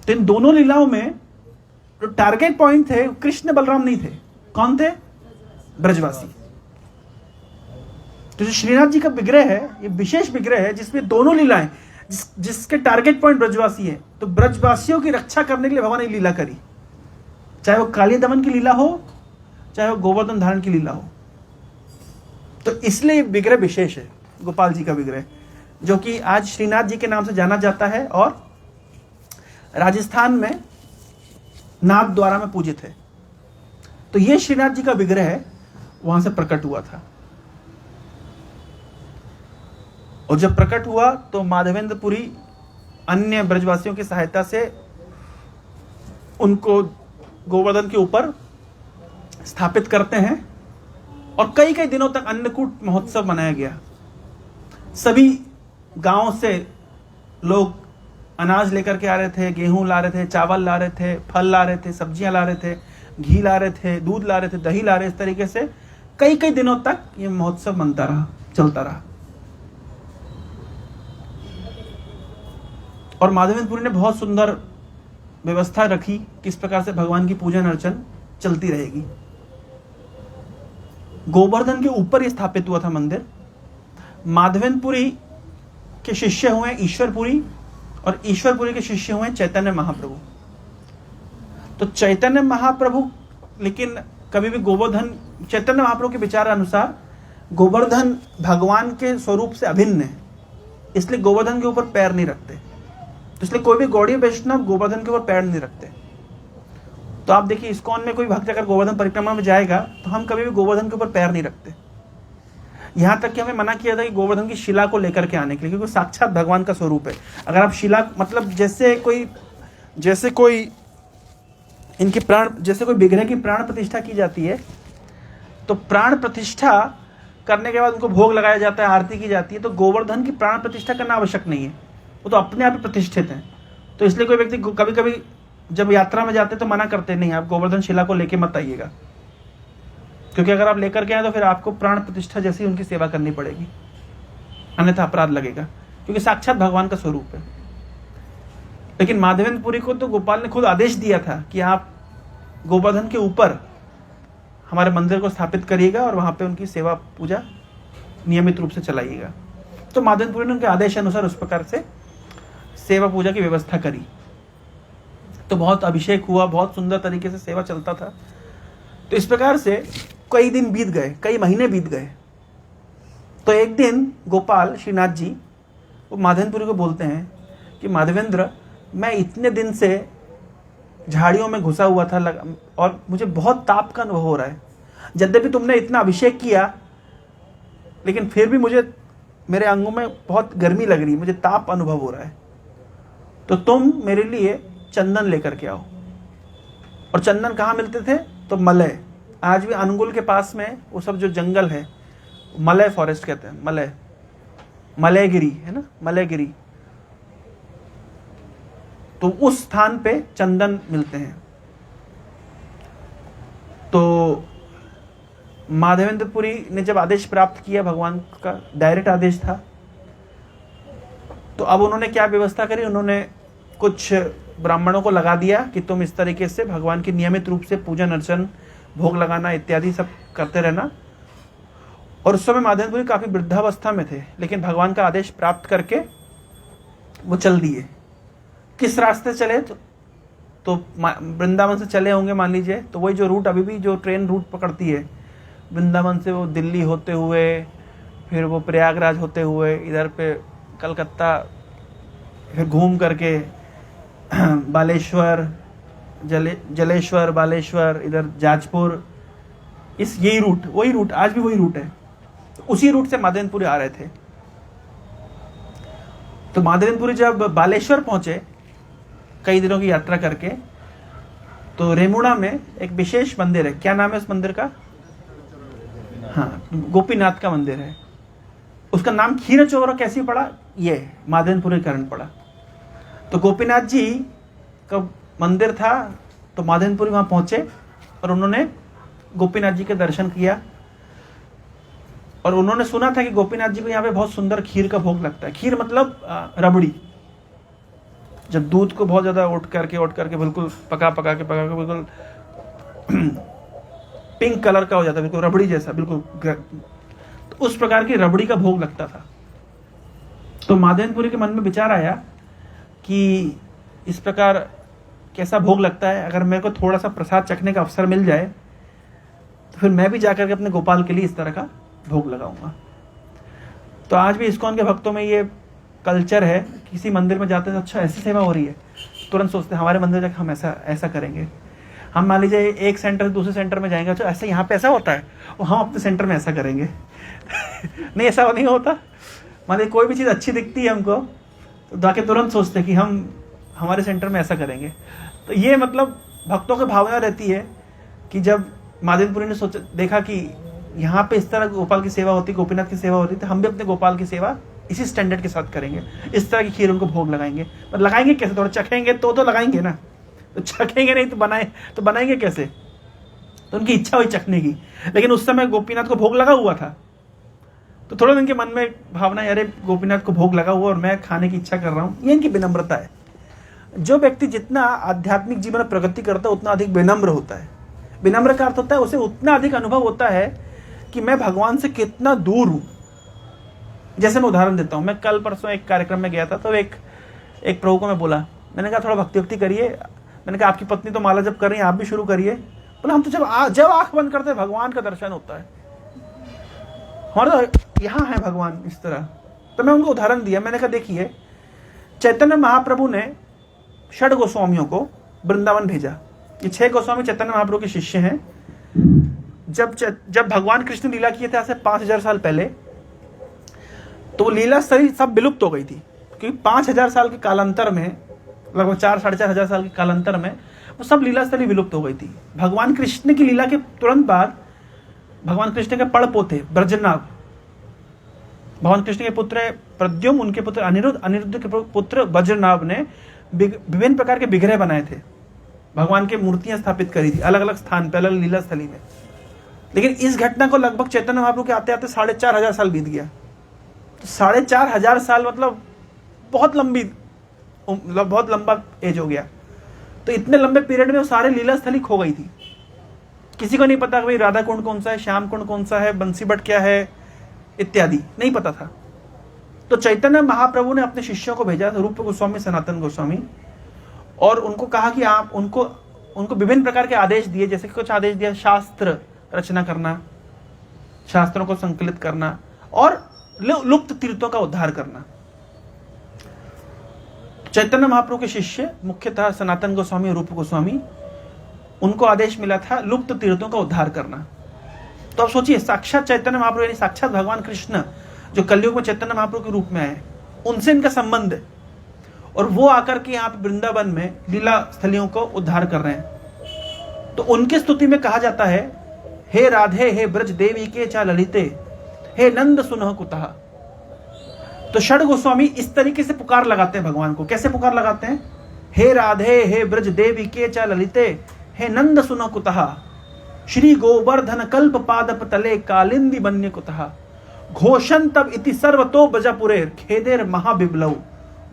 तो इन दोनों लीलाओं में जो टारगेट पॉइंट थे, कृष्ण बलराम नहीं थे। कौन थे? ब्रजवासी। तो जो श्रीनाथ जी का विग्रह है, ये विशेष विग्रह है जिसमें दोनों लीलाएं, जिसके टारगेट पॉइंट ब्रजवासी है। तो ब्रजवासियों की रक्षा करने के लिए भगवान ने लीला करी, चाहे वो काली दमन की लीला हो, चाहे वो गोवर्धन धारण की लीला हो। तो इसलिए विग्रह विशेष है, गोपाल जी का विग्रह, जो कि आज श्रीनाथ जी के नाम से जाना जाता है और राजस्थान में नाथ द्वारा में पूजित है। तो ये श्रीनाथ जी का विग्रह है, वहां से प्रकट हुआ था। और जब प्रकट हुआ तो माधवेंद्रपुरी अन्य ब्रजवासियों की सहायता से उनको गोवर्धन के ऊपर स्थापित करते हैं, और कई कई दिनों तक अन्नकूट महोत्सव मनाया गया। सभी गांवों से लोग अनाज लेकर के आ रहे थे, गेहूं ला रहे थे, चावल ला रहे थे, फल ला रहे थे, सब्जियां ला रहे थे, घी ला रहे थे, दूध ला रहे थे, दही ला रहे। इस तरीके से कई कई दिनों तक ये महोत्सव मनता रहा, चलता रहा। और माधवेंद्रपुरी ने बहुत सुंदर व्यवस्था रखी किस प्रकार से भगवान की पूजन अर्चन चलती रहेगी। गोवर्धन के ऊपर ही स्थापित हुआ था मंदिर। माधवेंद्रपुरी के शिष्य हुए ईश्वरपुरी, और ईश्वरपुरी के शिष्य हुए चैतन्य महाप्रभु। तो चैतन्य महाप्रभु लेकिन कभी भी गोवर्धन, चैतन्य महाप्रभु के विचार अनुसार गोवर्धन भगवान के स्वरूप से अभिन्न है, इसलिए गोवर्धन के ऊपर पैर नहीं रखते। तो इसलिए कोई भी गौड़ीय वैष्णव गोवर्धन के ऊपर पैर नहीं रखते। तो आप देखिए, इस्कॉन में कोई भक्त अगर गोवर्धन परिक्रमा में जाएगा तो हम कभी भी गोवर्धन के ऊपर पैर नहीं रखते। यहां तक कि हमें मना किया था कि गोवर्धन की शिला को लेकर के आने के लिए, क्योंकि साक्षात भगवान का स्वरूप है। अगर आप शिला, मतलब जैसे कोई इनकी प्राण, जैसे कोई विग्रह की प्राण प्रतिष्ठा की जाती है, तो प्राण प्रतिष्ठा करने के बाद उनको भोग लगाया जाता है, आरती की जाती है। तो गोवर्धन की प्राण प्रतिष्ठा करना आवश्यक नहीं है, वो तो अपने आप ही प्रतिष्ठित हैं। तो इसलिए कोई व्यक्ति कभी कभी जब यात्रा में जाते तो मना करते, नहीं आप गोवर्धन शिला को लेके मत आइएगा, क्योंकि अगर आप लेकर के आए तो फिर आपको प्राण प्रतिष्ठा जैसी उनकी सेवा करनी पड़ेगी, अन्यथा अपराध लगेगा, क्योंकि साक्षात भगवान का स्वरूप है। लेकिन माधवेंद्रपुरी को तो गोपाल ने खुद आदेश दिया था कि आप गोवर्धन के ऊपर हमारे मंदिर को स्थापित करिएगा और वहां पे उनकी सेवा पूजा नियमित रूप से चलाइएगा। तो माधवेंद्रपुरी ने उनके आदेश अनुसार उस प्रकार से सेवा पूजा की व्यवस्था करी। तो बहुत अभिषेक हुआ, बहुत सुंदर तरीके से सेवा चलता था। तो इस प्रकार से कई दिन बीत गए, कई महीने बीत गए। तो एक दिन गोपाल श्रीनाथ जी वो माधवेंद्रपुरी को बोलते हैं कि माधवेंद्र, मैं इतने दिन से झाड़ियों में घुसा हुआ था और मुझे बहुत ताप का अनुभव हो रहा है। यद्यपि तुमने इतना अभिषेक किया, लेकिन फिर भी मुझे, मेरे अंगों में बहुत गर्मी लग रही है, मुझे ताप अनुभव हो रहा है। तो तुम मेरे लिए चंदन लेकर के आओ। और चंदन कहाँ मिलते थे? तो मलय, आज भी अनुगुल के पास में वो सब जो जंगल है, मलय फॉरेस्ट कहते हैं, मलय, मलयगिरी है ना, मलयगिरी। तो उस स्थान पे चंदन मिलते हैं। तो माधवेंद्रपुरी ने जब आदेश प्राप्त किया, भगवान का डायरेक्ट आदेश था, तो अब उन्होंने क्या व्यवस्था करी, उन्होंने कुछ ब्राह्मणों को लगा दिया कि तुम इस तरीके से भगवान की नियमित रूप से पूजन अर्चन, भोग लगाना इत्यादि सब करते रहना। और उस समय माधवेंद्रपुरी काफी वृद्धावस्था में थे, लेकिन भगवान का आदेश प्राप्त करके वो चल दिए। किस रास्ते चले? तो वृंदावन से चले होंगे मान लीजिए, तो वही जो रूट, अभी भी जो ट्रेन रूट पकड़ती है वृंदावन से, वो दिल्ली होते हुए, फिर वो प्रयागराज होते हुए इधर पे कलकत्ता, फिर घूम करके बालेश्वर, जलेश्वर, बालेश्वर, इधर जाजपुर, यही रूट, वही रूट, आज भी वही रूट है। तो उसी रूट से माधवेंद्रपुरी आ रहे थे। तो माधवेंद्रपुरी जब बालेश्वर पहुंचे कई दिनों की यात्रा करके, तो रेमुणा में एक विशेष मंदिर है। क्या नाम है उस मंदिर का? हाँ, गोपीनाथ का मंदिर है। उसका नाम खीर चोर कैसे पड़ा, ये मादनपुरी करण पड़ा। तो गोपीनाथ जी का मंदिर था, तो मादनपुरी वहाँ पहुँचे और उन्होंने गोपीनाथ जी के दर्शन किया। और उन्होंने सुना था कि गोपीनाथ जी को यहाँ पे बहुत सुंदर खीर का भोग लगता है। खीर मतलब रबड़ी, जब दूध को बहुत ज़्यादा ओट करके बिल्कुल पका के बिल्कुल पिंक कलर का हो जाता है, बिल्कुल रबड़ी जैसा, बिल्कुल तो उस प्रकार की रबड़ी का भोग लगता था। तो मादनपुरी के मन में विचार आया कि इस प्रकार कैसा भोग लगता है, अगर मेरे को थोड़ा सा प्रसाद चखने का अवसर मिल जाए तो फिर मैं भी जाकर के अपने गोपाल के लिए इस तरह का भोग लगाऊंगा। तो आज भी इस्कॉन के भक्तों में ये कल्चर है, किसी मंदिर में जाते हैं तो अच्छा ऐसी सेवा हो रही है, तुरंत सोचते हैं हमारे मंदिर जाकर हम ऐसा करेंगे। हम मान लीजिए एक सेंटर से दूसरे सेंटर में जाएंगे, अच्छा ऐसा यहाँ पे ऐसा होता है, और हम अपने सेंटर में ऐसा करेंगे। नहीं, ऐसा नहीं होता। मान लीजिए कोई भी चीज़ अच्छी दिखती है हमको, तो जाके तुरंत सोचते हैं कि हम हमारे सेंटर में ऐसा करेंगे। तो ये मतलब भक्तों की भावना रहती है कि जब मादनपुरी ने देखा कि यहाँ पे इस तरह गोपाल की सेवा होती, गोपीनाथ की सेवा होती, तो हम भी अपने गोपाल की सेवा इसी स्टैंडर्ड के साथ करेंगे, इस तरह की खीर उनको भोग लगाएंगे। पर लगाएंगे कैसे, थोड़ा चखेंगे तो लगाएंगे ना, तो चखेंगे नहीं तो बनाएंगे कैसे। तो उनकी इच्छा हुई चखने की, लेकिन उस समय गोपीनाथ को भोग लगा हुआ था। तो थोड़ा उनके मन में भावना, अरे गोपीनाथ को भोग लगा हुआ और मैं खाने की इच्छा कर रहा हूँ। ये इनकी विनम्रता है। जो व्यक्ति जितना आध्यात्मिक जीवन में प्रगति करता है उतना अधिक विनम्र होता है। विनम्र का अर्थ होता है उसे उतना अधिक अनुभव होता है कि मैं भगवान से कितना दूर हूँ। जैसे मैं उदाहरण देता हूँ, मैं कल परसों एक कार्यक्रम में गया था, तो एक प्रभु को मैं बोला, मैंने कहा थोड़ा भक्ति करिए। मैंने कहा आपकी पत्नी तो माला जप कर रही है, आप भी शुरू करिए। बोला हम तो जब आंख बंद करते भगवान का दर्शन होता है, हमारा तो यहाँ है भगवान इस तरह। तो मैं उनको उदाहरण दिया, मैंने कहा देखिए चैतन्य महाप्रभु ने 6 गोस्वामियों को वृंदावन भेजा। ये 6 गोस्वामी चैतन्य महाप्रभु के शिष्य हैं। जब भगवान कृष्ण लीला किए थे आज से 5000 साल पहले, तो वो लीला स्थली सब विलुप्त हो गई थी, क्योंकि 5000 साल के कालांतर में, लगभग 4-4.5 साल के कालांतर में वो सब लीला स्थली विलुप्त हो गई थी। भगवान कृष्ण की लीला के तुरंत बाद भगवान कृष्ण के पड़ पोते ब्रजनाभ, भगवान कृष्ण के पुत्र प्रद्युम्न, उनके पुत्र अनिरुद्ध, अनिरुद्ध के पुत्र वज्रनाभ ने विभिन्न प्रकार के विग्रह बनाए थे, भगवान की मूर्तियां स्थापित करी थी अलग अलग स्थान पे, अलग लीला स्थली में। लेकिन इस घटना को लगभग चैतन्य महाप्रभु के आते आते 4500 साल बीत गया। तो 4500 साल मतलब बहुत लंबा एज हो गया। तो इतने लंबे पीरियड में वो सारे लीला स्थली खो गई थी। किसी को नहीं पता कि भाई राधा कुंड कौन सा है, श्याम कुंड कौन सा है, बंसी भट्ट क्या है इत्यादि, नहीं पता था। तो चैतन्य महाप्रभु ने अपने शिष्यों को भेजा, रूप गोस्वामी, सनातन गोस्वामी, और उनको कहा कि आप उनको विभिन्न प्रकार के आदेश दिए। जैसे कि कुछ आदेश दिया शास्त्र रचना करना, शास्त्रों को संकलित करना और लुप्त तीर्थों का उद्धार करना। चैतन्य महाप्रभु के शिष्य मुख्यतः सनातन गोस्वामी और रूप गोस्वामी, उनको आदेश मिला था लुप्त तीर्थों का उद्धार करना। तो अब सोचिए साक्षात चैतन्य महाप्रभु यानी साक्षात भगवान कृष्ण जो कलयुग में चैतन्य महाप्रभु के रूप में आए, उनसे इनका संबंध है, और वो आकर के यहाँ पे वृंदावन में लीला स्थलियों को उद्धार कर रहे हैं। तो उनकी स्तुति में कहा जाता है, हे राधे हे ब्रज देवी के चा ललिते, हे नंद सुनह कुतः। तो 6 गोस्वामी इस तरीके से पुकार लगाते हैं भगवान को। कैसे पुकार लगाते हैं? हे राधे हे ब्रज देवी के चा ललिते, हे नंद सुनह कुतः, श्री गोवर्धन कल्प पादप तले कालिंदी बन्य कुतः, घोषण तब इति सर्वतो बजापुरे खेदेर महाबिबलौ,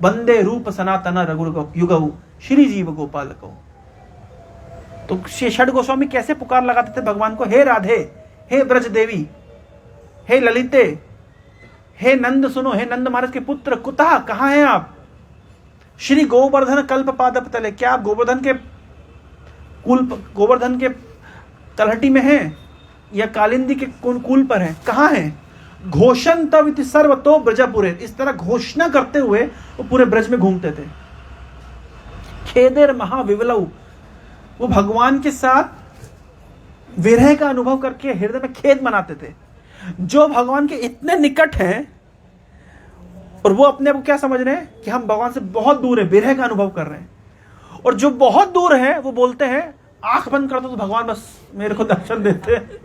वंदे रूप सनातन रघुर युगौ, श्री जीव गोपालकौ। तो 6 गोस्वामी कैसे पुकार लगाते थे भगवान को? हे राधे, हे ब्रज देवी, हे ललिते, हे नंद सुनो, हे नंद महाराज के पुत्र, कुतः कहां हैं आप? श्री गोवर्धन कल्प पादप तले, क्या आप गोवर्धन के तलहटी में हैं या कालिंदी के कौन कूल पर हैं? कहां हैं? घोषण तब इति सर्वतो ब्रजपुरे, इस तरह घोषणा करते हुए वो पूरे ब्रज में घूमते थे। खेदेर महाविवलौ, वो भगवान के साथ विरह का अनुभव करके हृदय में खेद मनाते थे। जो भगवान के इतने निकट हैं और वो अपने आप को क्या समझ रहे हैं कि हम भगवान से बहुत दूर है, विरह का अनुभव कर रहे हैं। और जो बहुत दूर है वो बोलते हैं आंख बंद कर दो तो भगवान बस मेरे को दर्शन देते हैं।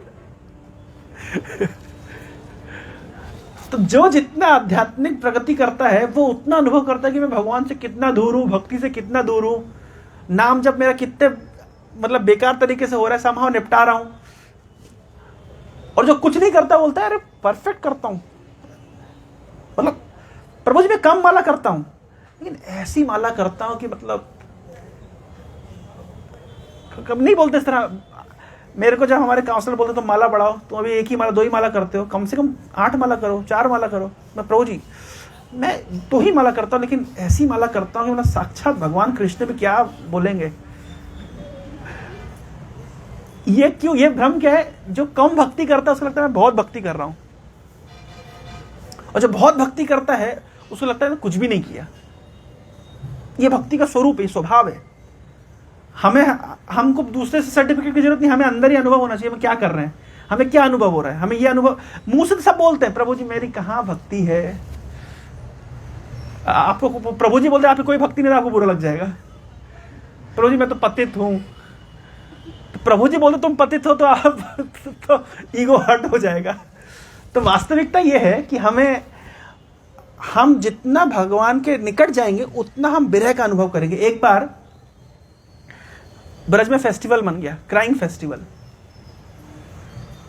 तो जो जितना आध्यात्मिक प्रगति करता है वो उतना अनुभव करता है कि मैं भगवान से कितना दूर हूं, भक्ति से कितना दूर हूं, नाम जब मेरा कितने मतलब बेकार तरीके से हो रहा है, समहाउ निपटा रहा हूं। और जो कुछ नहीं करता बोलता है अरे परफेक्ट करता हूं, मतलब प्रभु जी मैं कम माला करता हूं लेकिन ऐसी माला करता हूं कि मतलब कब नहीं बोलते इस तरह। मेरे को जब हमारे काउंसलर बोलते तो माला बढ़ाओ, तुम अभी एक ही माला 2 ही माला करते हो, कम से कम 8 माला करो, 4 माला करो। मैं प्रभु जी मैं 2 ही माला करता हूँ लेकिन ऐसी माला करता हूँ कि मतलब साक्षात भगवान कृष्ण भी क्या बोलेंगे। ये क्यों, ये भ्रम क्या है? जो कम भक्ति करता है उसको लगता है मैं बहुत भक्ति कर रहा हूं, और जो बहुत भक्ति करता है उसको लगता है कुछ भी नहीं किया। ये भक्ति का स्वरूप है, स्वभाव है। हमको दूसरे से सर्टिफिकेट की जरूरत नहीं, हमें अंदर ही अनुभव होना चाहिए हम क्या कर रहे हैं, हमें क्या अनुभव हो रहा है। हमें ये अनुभव, मुंह से सब बोलते हैं प्रभु जी मेरी कहाँ भक्ति है। आपको प्रभु जी बोलते हैं आपकी कोई भक्ति नहीं, आपको बुरा लग जाएगा। प्रभु जी मैं तो पतित हूं, तो प्रभु जी बोलते तुम पतित हो तो आप तो ईगो हर्ट हो जाएगा। तो वास्तविकता ये है कि हम जितना भगवान के निकट जाएंगे उतना हम विरह का अनुभव करेंगे। एक बार ब्रज में फेस्टिवल बन गया, क्राइंग फेस्टिवल।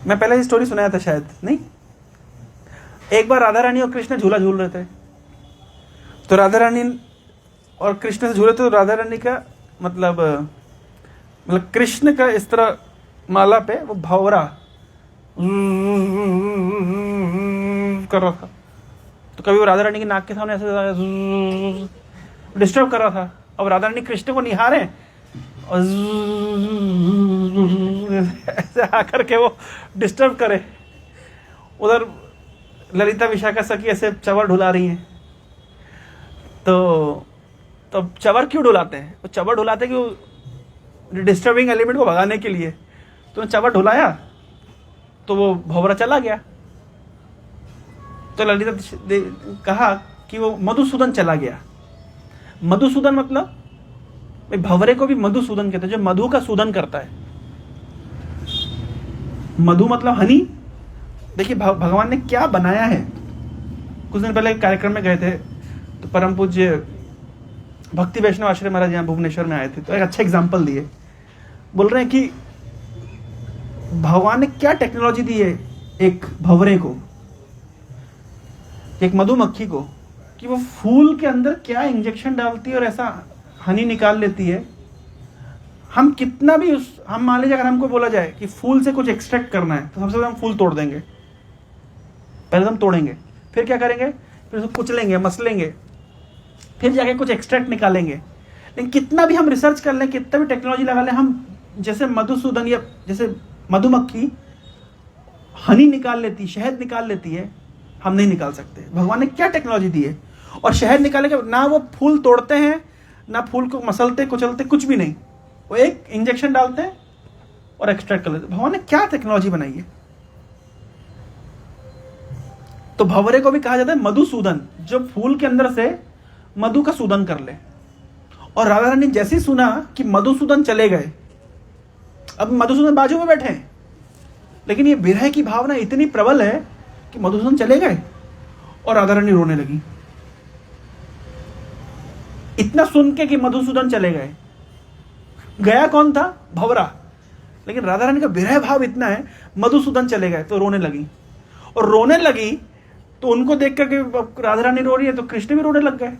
मैं पहले ही स्टोरी सुनाया था शायद, नहीं? एक बार राधा रानी और कृष्ण झूला झूल रहे थे, तो राधा रानी और कृष्ण से झूले थे, तो राधा रानी का मतलब कृष्ण का इस तरह माला पे वो भंवरा कर रहा था। तो कभी वो राधा रानी की नाक के सामने ऐसे डिस्टर्ब कर रहा था। अब राधा रानी कृष्ण को निहारे और ऐसे आकर के वो डिस्टर्ब करे। उधर ललिता विशाखा सखी ऐसे चवर ढुला रही हैं। तो चवर क्यों ढुलाते हैं? वो चवर ढुलाते हैं कि डिस्टर्बिंग एलिमेंट को भगाने के लिए। तो चवर ढुलाया तो वो भंवरा चला गया। तो ललिता ने कहा कि वो मधुसूदन चला गया। मधुसूदन मतलब भंवरे को भी मधुसूदन कहते हैं, जो मधु का सूदन करता है। मधु मतलब हनी। देखिए भगवान ने क्या बनाया है। कुछ दिन पहले कार्यक्रम में गए थे तो परम पूज्य भक्ति वैष्णव आश्रय महाराज यहाँ भुवनेश्वर में आए थे, तो एक अच्छा एग्जाम्पल दिए। बोल रहे हैं कि भगवान ने क्या टेक्नोलॉजी दी है एक भंवरे को, एक मधुमक्खी को, कि वो फूल के अंदर क्या इंजेक्शन डालती है और ऐसा हनी निकाल लेती है। हम कितना भी हम मान लीजिए अगर हमको बोला जाए कि फूल से कुछ एक्सट्रैक्ट करना है तो सबसे पहले हम फूल तोड़ देंगे। पहले हम तोड़ेंगे, फिर क्या करेंगे, फिर उसको कुचलेंगे, मसलेंगे, फिर जाके कुछ एक्सट्रैक्ट निकालेंगे। लेकिन कितना भी हम रिसर्च कर लें, कितना भी टेक्नोलॉजी लगा लें, हम जैसे मधुसूदन या जैसे मधुमक्खी हनी निकाल लेती, शहद निकाल लेती है, हम नहीं निकाल सकते। भगवान ने क्या टेक्नोलॉजी दी है। और शहद निकाले के ना वो फूल तोड़ते हैं, ना फूल को मसलते कुचलते, कुछ भी नहीं। वो एक इंजेक्शन डालते हैं और एक्सट्रैक्ट कर लेते। भगवान ने क्या टेक्नोलॉजी बनाई है। तो भंवरे को भी कहा जाता है मधुसूदन, जो फूल के अंदर से मधु का सूदन कर ले। और राधा रानी जैसे ही सुना कि मधुसूदन चले गए, अब मधुसूदन बाजू में बैठे हैं, लेकिन ये विरह की भावना इतनी प्रबल है कि मधुसूदन चले गए और राधा रानी रोने लगी। इतना सुन के कि मधुसूदन चले गए, गया कौन था? भंवरा। लेकिन राधा रानी का विरह भाव इतना है, मधुसूदन चले गए तो रोने लगी। और रोने लगी तो उनको देख करके राधा रानी रो रही है तो कृष्ण भी रोने लग गए।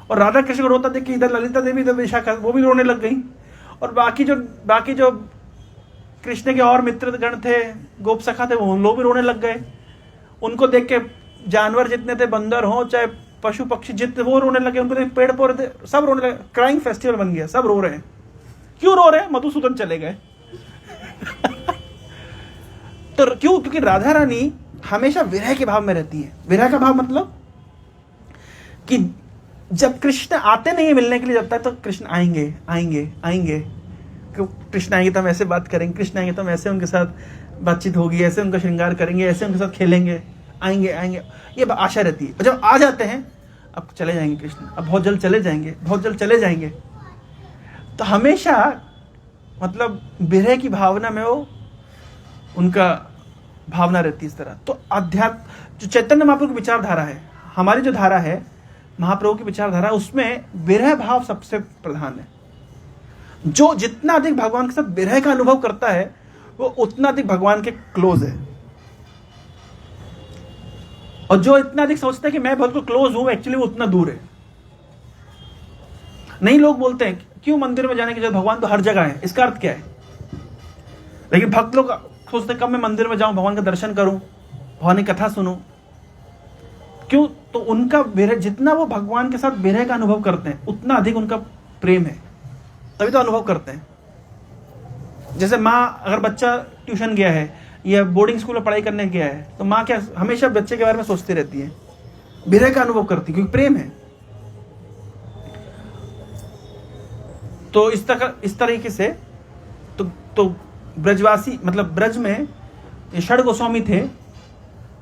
और राधा कृष्ण को रोता देख के इधर ललिता देवी, इधर विशाखा, वो भी रोने लग गई। और बाकी जो कृष्ण के और मित्रगण थे, गोप सखा थे, वो लोग भी रोने लग गए। उनको देख के जानवर जितने थे, बंदर हो चाहे पशु पक्षी जितने, वो रोने लगे। उनको देख पेड़ पौधे थे, सब रोने लगे। क्राइंग फेस्टिवल बन गया, सब रो रहे हैं। क्यों रो रहे हैं? मधुसूदन चले गए। तो क्यों? क्योंकि राधा रानी हमेशा विरह के भाव में रहती है। विरह का भाव मतलब कि जब कृष्ण आते नहीं है मिलने के लिए, जब तक तो कृष्ण आएंगे आएंगे आएंगे, कृष्ण आएंगे तो हम ऐसे बात करेंगे, कृष्ण आएंगे तो हम ऐसे उनके साथ बातचीत होगी, ऐसे उनका श्रृंगार करेंगे, ऐसे उनके साथ खेलेंगे, आएंगे आएंगे, ये आशा रहती है। और जब आ जाते हैं, अब चले जाएंगे कृष्ण, अब बहुत जल्द चले जाएंगे, बहुत जल्द चले जाएंगे। तो हमेशा मतलब विरह की भावना में वो उनका भावना रहती है इस तरह। तो अध्यात्म जो चैतन्य महाप्रभु की विचारधारा है, हमारी जो धारा है महाप्रभु की विचारधारा, उसमें विरह भाव सबसे प्रधान है। जो जितना अधिक भगवान के साथ विरह का अनुभव करता है वो उतना अधिक भगवान के क्लोज है, और जो इतना अधिक सोचता है कि मैं बिल्कुल क्लोज हूं, एक्चुअली वो उतना दूर है। नहीं, लोग बोलते हैं क्यों मंदिर में जाने की जरूरत, भगवान तो हर जगह है, इसका अर्थ क्या है? लेकिन भक्त लोग सोचते कब मैं मंदिर में जाऊं, भगवान का दर्शन करूं, भगवान की कथा सुनूं। क्यों? तो उनका विरह, जितना वो भगवान के साथ विरह का अनुभव करते हैं उतना अधिक उनका प्रेम है, तभी तो अनुभव करते हैं। जैसे माँ, अगर बच्चा ट्यूशन गया है या बोर्डिंग स्कूल में पढ़ाई करने गया है तो माँ क्या हमेशा बच्चे के बारे में सोचती रहती है, विरह का अनुभव करती है, क्योंकि प्रेम है। तो इस तरीके से तो ब्रजवासी, मतलब ब्रज में ये षड गोस्वामी थे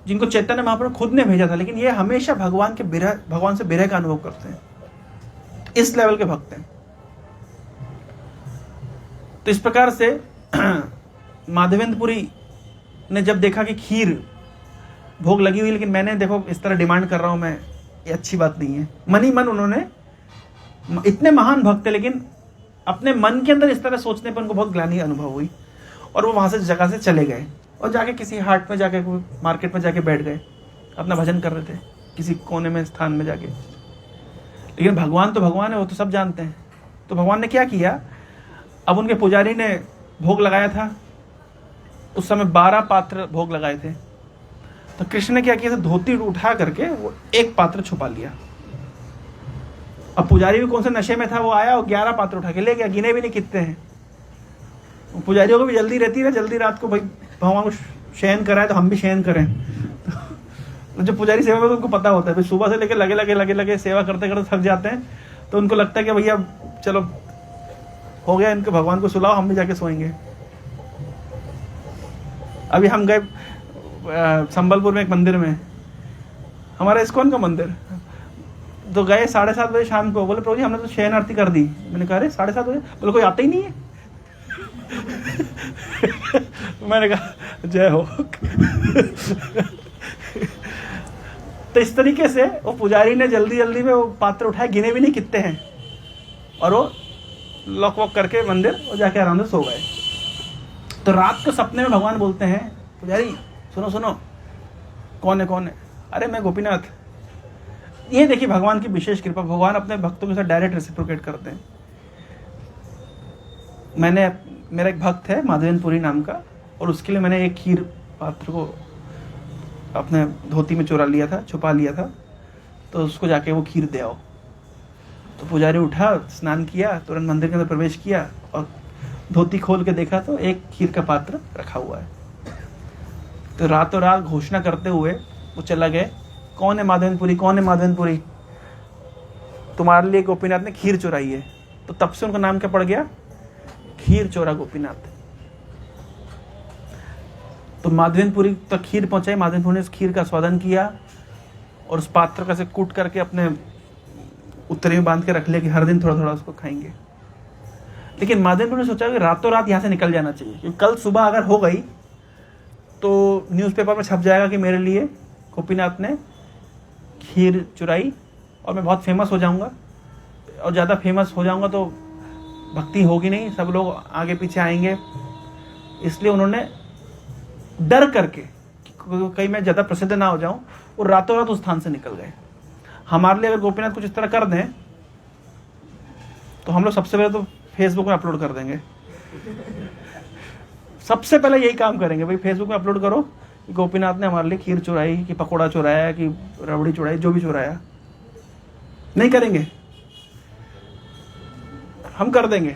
जिनको चैतन्य महाप्रभु खुद ने भेजा था, लेकिन ये हमेशा भगवान से विरह का अनुभव करते हैं, इस लेवल के भक्त हैं। तो इस प्रकार से माधवेंद्रपुरी ने जब देखा कि खीर भोग लगी हुई, लेकिन मैंने देखो इस तरह डिमांड कर रहा हूं मैं, ये अच्छी बात नहीं है। मन ही मन उन्होंने, इतने महान भक्त थे लेकिन अपने मन के अंदर इस तरह सोचने पर उनको बहुत ग्लानि अनुभव हुई, और वो वहां से जगह से चले गए और जाके किसी हाट में जाके, मार्केट में जाके बैठ गए, अपना भजन कर रहे थे किसी कोने में, स्थान में जाके। लेकिन भगवान तो भगवान है, वो तो सब जानते हैं। तो भगवान ने क्या किया, अब उनके पुजारी ने भोग लगाया था, उस समय 12 पात्र भोग लगाए थे। तो कृष्ण ने क्या किया, धोती उठा करके वो एक पात्र छुपा लिया। अब पुजारी भी कौन से नशे में था, वो आया और 11 पात्र उठा के ले गया, गिने भी नहीं कितने हैं। पुजारियों को भी जल्दी रहती है, जल्दी रात को भाई भगवान को शयन कराए तो हम भी शयन करें। तो जो पुजारी सेवा में तो उनको पता होता है, भाई सुबह से लेकर लगे सेवा करते करते थक जाते हैं, तो उनको लगता है कि भैया चलो हो गया, इनके भगवान को सुलाओ, हम भी जाके सोएंगे। अभी हम गए संबलपुर में एक मंदिर में, हमारा इस्कॉन का मंदिर, तो गए 7:30 बजे शाम को। बोले प्रभु जी हमने तो शयन आरती कर दी। मैंने कहा अरे 7:30 बजे? बोले कोई आता ही नहीं है। मैंने कहा जय हो। तो इस तरीके से वो पुजारी ने जल्दी जल्दी में वो पात्र उठाए, गिने भी नहीं कितने हैं, और वो लॉक वॉक करके मंदिर और जाके आराम से सो गए। तो रात को सपने में भगवान बोलते हैं, पुजारी सुनो सुनो, कौन है? अरे मैं गोपीनाथ। ये देखिए भगवान की विशेष कृपा, भगवान अपने भक्तों के साथ डायरेक्ट रेसिप्रोकेट करते हैं। मेरा एक भक्त है माधवेंद्रपुरी नाम का, और उसके लिए मैंने एक खीर पात्र को अपने धोती में छुपा लिया था, तो उसको जाके वो खीर दे आओ। तो पुजारी उठा, स्नान किया, तुरंत मंदिर के अंदर प्रवेश किया और धोती खोल के देखा तो एक खीर का पात्र रखा हुआ है। तो रातों रात घोषणा करते हुए वो चला गए, कौन है माधवेंद्रपुरी, तुम्हारे लिए गोपीनाथ ने खीर चुराई है। तो तब से उनका नाम क्या पड़ गया, खीर चोरा गोपीनाथ। तो माधवेंद्रपुरी तक खीर पहुंचाई, माधवेंद्रपुरी ने उस खीर का स्वादन किया और उस पात्र का से कूट करके अपने उत्तरी में बांध के रख लिया कि हर दिन थोड़ा थोड़ा उसको खाएंगे। लेकिन माधवेंद्रपुरी ने सोचा कि रातों रात यहाँ से निकल जाना चाहिए, क्योंकि कल सुबह अगर हो गई तो न्यूज़पेपर में छप जाएगा कि मेरे लिए गोपीनाथ ने खीर चुराई, और मैं बहुत फेमस हो जाऊंगा, और ज़्यादा फेमस हो जाऊंगा तो भक्ति होगी नहीं, सब लोग आगे पीछे आएंगे। इसलिए उन्होंने डर करके कहीं मैं ज़्यादा प्रसिद्ध ना हो जाऊं, और रातों रात उस स्थान से निकल गए। हमारे लिए अगर गोपीनाथ कुछ इस तरह कर दें तो हम लोग सबसे पहले तो फेसबुक में अपलोड कर देंगे। सबसे पहले यही काम करेंगे, भाई फेसबुक में अपलोड करो कि गोपीनाथ ने हमारे लिए खीर चुराई, कि पकौड़ा चुराया, कि रबड़ी चुराई, जो भी चुराया। नहीं करेंगे, हम कर देंगे।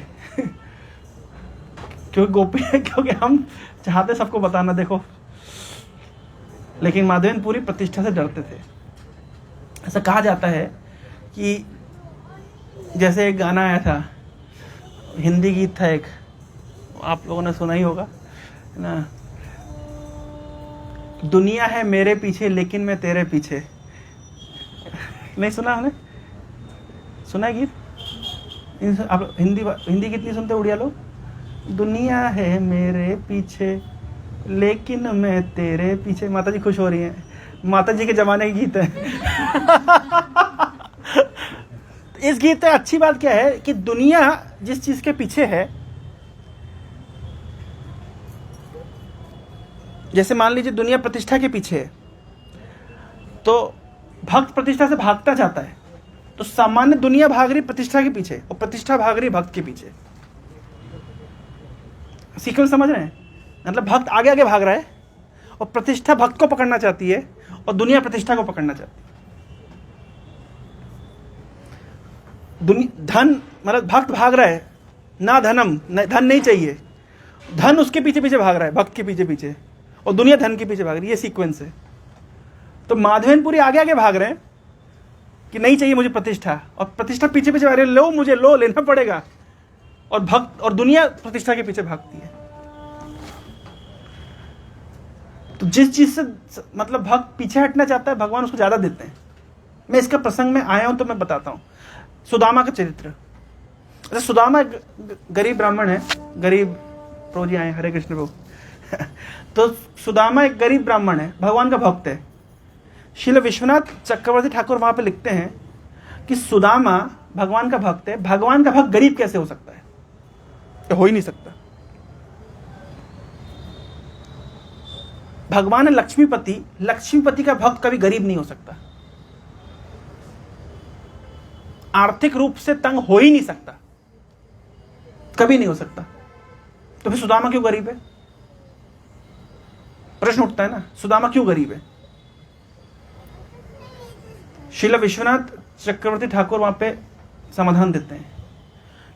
क्योंकि हम चाहते सबको बताना, देखो। लेकिन माधवेंद्रपुरी प्रतिष्ठा से डरते थे। ऐसा कहा जाता है कि जैसे एक गाना आया था, हिंदी गीत था एक, आप लोगों ने सुना ही होगा ना, दुनिया है मेरे पीछे लेकिन मैं तेरे पीछे। नहीं सुना आपने? सुना है गीत? आप हिंदी गीत नहीं सुनते उड़िया लोग? दुनिया है मेरे पीछे लेकिन मैं तेरे पीछे। माता जी खुश हो रही हैं, माता जी के जमाने के गीत है। इस गीत में अच्छी बात क्या है कि दुनिया जिस चीज के पीछे है, जैसे मान लीजिए दुनिया प्रतिष्ठा के पीछे है, तो भक्त प्रतिष्ठा से भागता जाता है, तो सामान्य दुनिया भाग रही प्रतिष्ठा के पीछे और प्रतिष्ठा भाग रही भक्त के पीछे। सीक्वेंस समझ रहे हैं? मतलब भक्त आगे आगे भाग रहा है और प्रतिष्ठा भक्त को पकड़ना चाहती है और दुनिया प्रतिष्ठा को पकड़ना चाहती है। धन मतलब भक्त भाग रहा है, ना धनम, धन नहीं चाहिए, धन उसके पीछे पीछे भाग रहा है, भक्त के पीछे पीछे, और दुनिया धन के पीछे भाग रही है। ये सीक्वेंस है। तो माधवेनपुरी आगे आगे भाग रहे हैं कि नहीं चाहिए मुझे प्रतिष्ठा, और प्रतिष्ठा पीछे पीछे भाग रही है, लो मुझे, लो लेना पड़ेगा, और भक्त और दुनिया प्रतिष्ठा के पीछे भागती है। तो जिस चीज से मतलब भक्त पीछे हटना चाहता है, भगवान उसको ज्यादा देते हैं। मैं इसका प्रसंग में आया हूं तो मैं बताता हूं। सुदामा का चरित्र। अच्छा, सुदामा गरीब ब्राह्मण है, गरीब प्रभु जी आए, हरे कृष्ण प्रभु। तो सुदामा एक गरीब ब्राह्मण है, भगवान का भक्त है। श्रील विश्वनाथ चक्रवर्ती ठाकुर वहां पे लिखते हैं कि सुदामा भगवान का भक्त है, भगवान का भक्त गरीब कैसे हो सकता है? तो हो ही नहीं सकता। भगवान है लक्ष्मीपति, लक्ष्मीपति का भक्त कभी गरीब नहीं हो सकता, आर्थिक रूप से तंग हो ही नहीं सकता, कभी नहीं हो सकता। तो फिर सुदामा क्यों गरीब है? प्रश्न उठता है ना, सुदामा क्यों गरीब है? श्रील विश्वनाथ चक्रवर्ती ठाकुर वहां पे समाधान देते हैं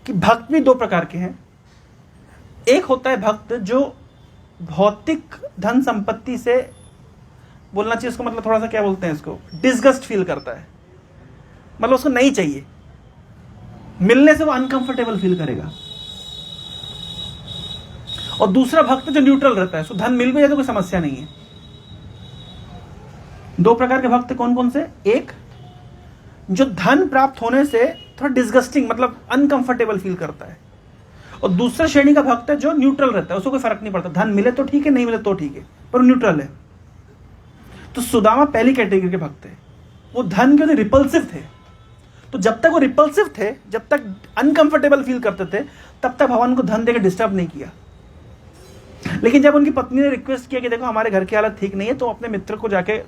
कि भक्त भी दो प्रकार के हैं। एक होता है भक्त जो भौतिक धन संपत्ति से, बोलना चाहिए उसको, मतलब थोड़ा सा क्या बोलते हैं इसको, डिसगस्ट फील करता है, मतलब उसको नहीं चाहिए, मिलने से वो अनकंफर्टेबल फील करेगा। और दूसरा भक्त जो न्यूट्रल रहता है, उसको धन मिल भी जाए तो कोई समस्या नहीं है। दो प्रकार के भक्त कौन कौन से? एक जो धन प्राप्त होने से थोड़ा डिसगस्टिंग मतलब अनकंफर्टेबल फील करता है, और दूसरा श्रेणी का भक्त है जो न्यूट्रल रहता है, उसको कोई फर्क नहीं पड़ता, धन मिले तो ठीक है, नहीं मिले तो ठीक है, पर न्यूट्रल है। तो सुदामा पहली कैटेगरी के भक्त थे। वो धन के रिपल्सिव थे, तो जब तक वो रिपल्सिव थे, जब तक अनकंफर्टेबल फील करते थे, तब तक भगवान को धन देकर डिस्टर्ब नहीं किया। लेकिन जब उनकी पत्नी ने रिक्वेस्ट किया कि देखो हमारे घर की हालत ठीक नहीं है, तो अपने मित्र को जाके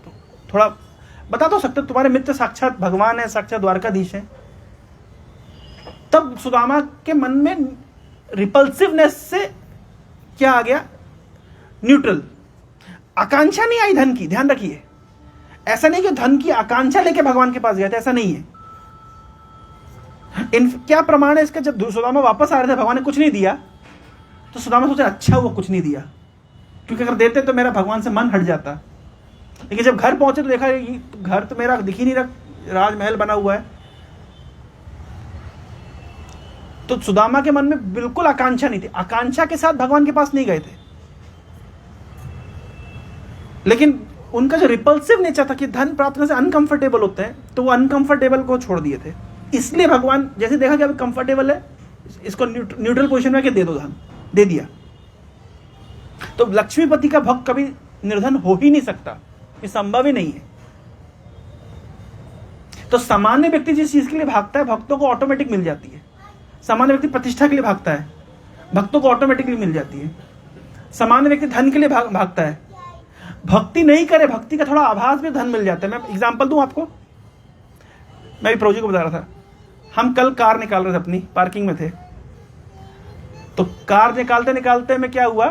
थोड़ा बता तो सकते, तुम्हारे मित्र साक्षात भगवान है, साक्षात द्वारकाधीश है, तब सुदामा के मन में रिपल्सिवनेस से क्या आ गया? न्यूट्रल। आकांक्षा नहीं आई धन की, ध्यान रखिए। ऐसा नहीं कि धन की आकांक्षा लेके भगवान के पास गए थे, ऐसा नहीं है। क्या प्रमाण है इसका? जब सुदामा वापस आ रहे थे, भगवान ने कुछ नहीं दिया, तो सुदामा सोचा अच्छा वो कुछ नहीं दिया, क्योंकि अगर देते तो मेरा भगवान से मन हट जाता। लेकिन जब घर पहुंचे तो देखा घर तो मेरा दिख ही नहीं रहा, राजमहल बना हुआ है। तो सुदामा के मन में बिल्कुल आकांक्षा नहीं थी, आकांक्षा के साथ भगवान के पास नहीं गए थे। लेकिन उनका जो रिपल्सिव नेचर था कि धन प्राप्त करने से अनकंफर्टेबल होते हैं, तो वो अनकंफर्टेबल को छोड़ दिए थे। इसलिए भगवान जैसे देखा कि अभी कंफर्टेबल है, इसको न्यूट्रल पोजीशन में दे दो, धन दे दिया। तो लक्ष्मीपति का भक्त कभी निर्धन हो ही नहीं सकता, ये संभव ही नहीं है। तो सामान्य व्यक्ति जिस चीज के लिए भागता है, भक्तों को ऑटोमेटिक मिल जाती है। सामान्य व्यक्ति प्रतिष्ठा के लिए भागता है, भक्तों को ऑटोमेटिकली मिल जाती है। सामान्य व्यक्ति धन के लिए भागता है, भक्ति नहीं करे, भक्ति का थोड़ा आभास भी धन मिल जाता है। मैं एग्जांपल दूं आपको, मैं भी प्रोजेक्ट को बता रहा था। हम कल कार निकाल रहे थे, अपनी पार्किंग में थे, तो कार निकालते निकालते में क्या हुआ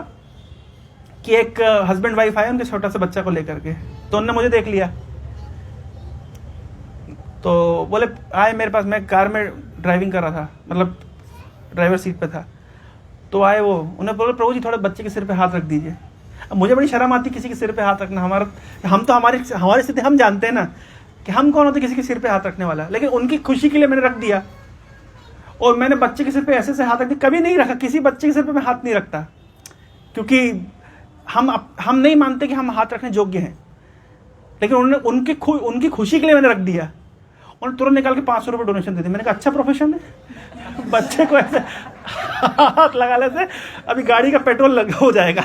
कि एक हस्बैंड वाइफ आए उनके छोटा सा बच्चा को लेकर के, तो उन्होंने मुझे देख लिया, तो बोले आए मेरे पास, मैं कार में ड्राइविंग कर रहा था, मतलब ड्राइवर सीट पे था, तो आए वो, उन्हें बोले प्रभु जी थोड़ा बच्चे के सिर पे हाथ रख दीजिए। अब मुझे बड़ी शर्म आती किसी के सिर पे हाथ रखना, हम तो हमारी स्थिति हम जानते हैं ना कि हम कौन होते किसी के सिर पे हाथ रखने वाला। लेकिन उनकी खुशी के लिए मैंने रख दिया, और मैंने बच्चे के सिर पे ऐसे हाथ रख दिया। कभी नहीं रखा, किसी बच्चे के सिर पे मैं हाथ नहीं रखता, क्योंकि हम नहीं मानते कि हम हाथ रखने योग्य हैं। लेकिन उन्होंने उनकी खुशी के लिए मैंने रख दिया, और तुरंत निकाल के 500 रुपये डोनेशन दे दिए। मैंने कहा अच्छा प्रोफेशन है, बच्चे को ऐसे हाथ लगाने से अभी गाड़ी का पेट्रोल हो जाएगा।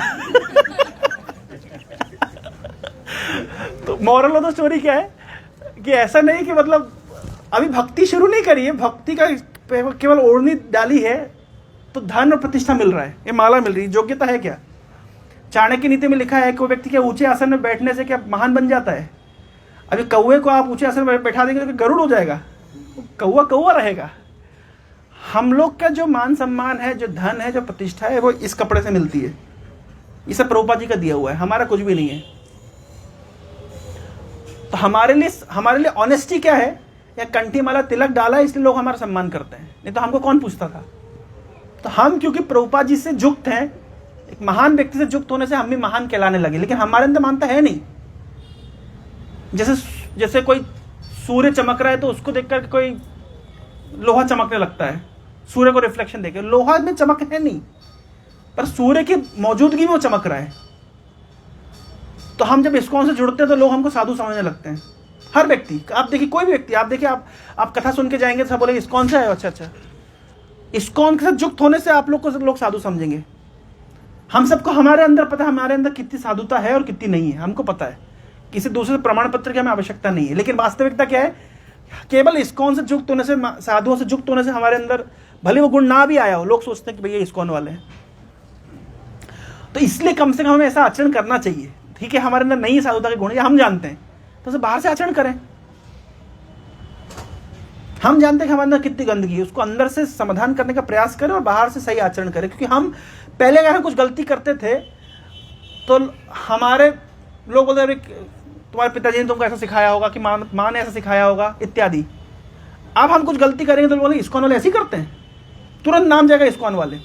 तो मॉरल ऑफ द स्टोरी क्या है कि ऐसा नहीं कि मतलब अभी भक्ति शुरू नहीं करी है, भक्ति का केवल ओढ़नी डाली है तो धन और प्रतिष्ठा मिल रहा है, ये माला मिल रही है। योग्यता है क्या? चाणक्य नीति में लिखा है कि वो व्यक्ति क्या ऊंचे आसन में बैठने से क्या महान बन जाता है? अभी कौवे को आप ऊंचे आसन में बैठा देंगे तो गरुड़ हो जाएगा, कौवा कौवा रहेगा। हम लोग का जो मान सम्मान है, जो धन है, जो प्रतिष्ठा है, वो इस कपड़े से मिलती है। ये सब प्रभुपाद जी का दिया हुआ है, हमारा कुछ भी नहीं है। तो हमारे लिए ऑनेस्टी क्या है? या कंठी माला तिलक डाला है इसलिए लोग हमारा सम्मान करते हैं, नहीं तो हमको कौन पूछता था। तो हम क्योंकि प्रभुपाद जी से युक्त हैं, एक महान व्यक्ति से युक्त होने से हम भी महान कहलाने लगे, लेकिन हमारे अंदर मानता है नहीं। जैसे कोई सूर्य चमक रहा है तो उसको देखकर कोई लोहा चमकने लगता है, सूर्य को रिफ्लेक्शन देकर। लोहा में चमक है नहीं, पर सूर्य की मौजूदगी में वो चमक रहा है। तो हम जब इस्कॉन से जुड़ते हैं तो लोग हमको साधु समझने लगते हैं। हर व्यक्ति, आप देखिए कोई भी व्यक्ति, आप देखिए आप कथा सुन के जाएंगे तो सब बोलेंगे इस्कॉन से आए, अच्छा। इस्कॉन के साथ युक्त होने से आप लोग को लोग साधु समझेंगे। हम सबको हमारे अंदर पता है हमारे अंदर कितनी साधुता है और कितनी नहीं है, हमको पता है। किसी दूसरे प्रमाण पत्र की हमें आवश्यकता नहीं है। लेकिन वास्तविकता क्या है? केवल इस्कॉन से युक्त होने से, साधुओं से युक्त होने से हमारे अंदर भले वो गुण ना भी आया हो, लोग सोचते हैं कि भैया इस्कॉन वाले हैं। तो इसलिए कम से कम हमें ऐसा आचरण करना चाहिए। ठीक है, हमारे अंदर नहीं साधुता के गुण है, हम जानते हैं, तो उसे बाहर से आचरण करें। हम जानते हैं कि हमारे अंदर कितनी गंदगी है, उसको अंदर से समाधान करने का प्रयास करें और बाहर से सही आचरण करें। क्योंकि हम पहले अगर हम कुछ गलती करते थे तो हमारे लोग बोलते हैं तुम्हारे पिताजी ने तुमको ऐसा सिखाया होगा, कि माँ ने ऐसा सिखाया होगा इत्यादि। अब हम कुछ गलती करेंगे तो बोले इस्कॉन वाले ऐसे ही करते हैं, तुरंत नाम जाएगा इस्कॉन वाले।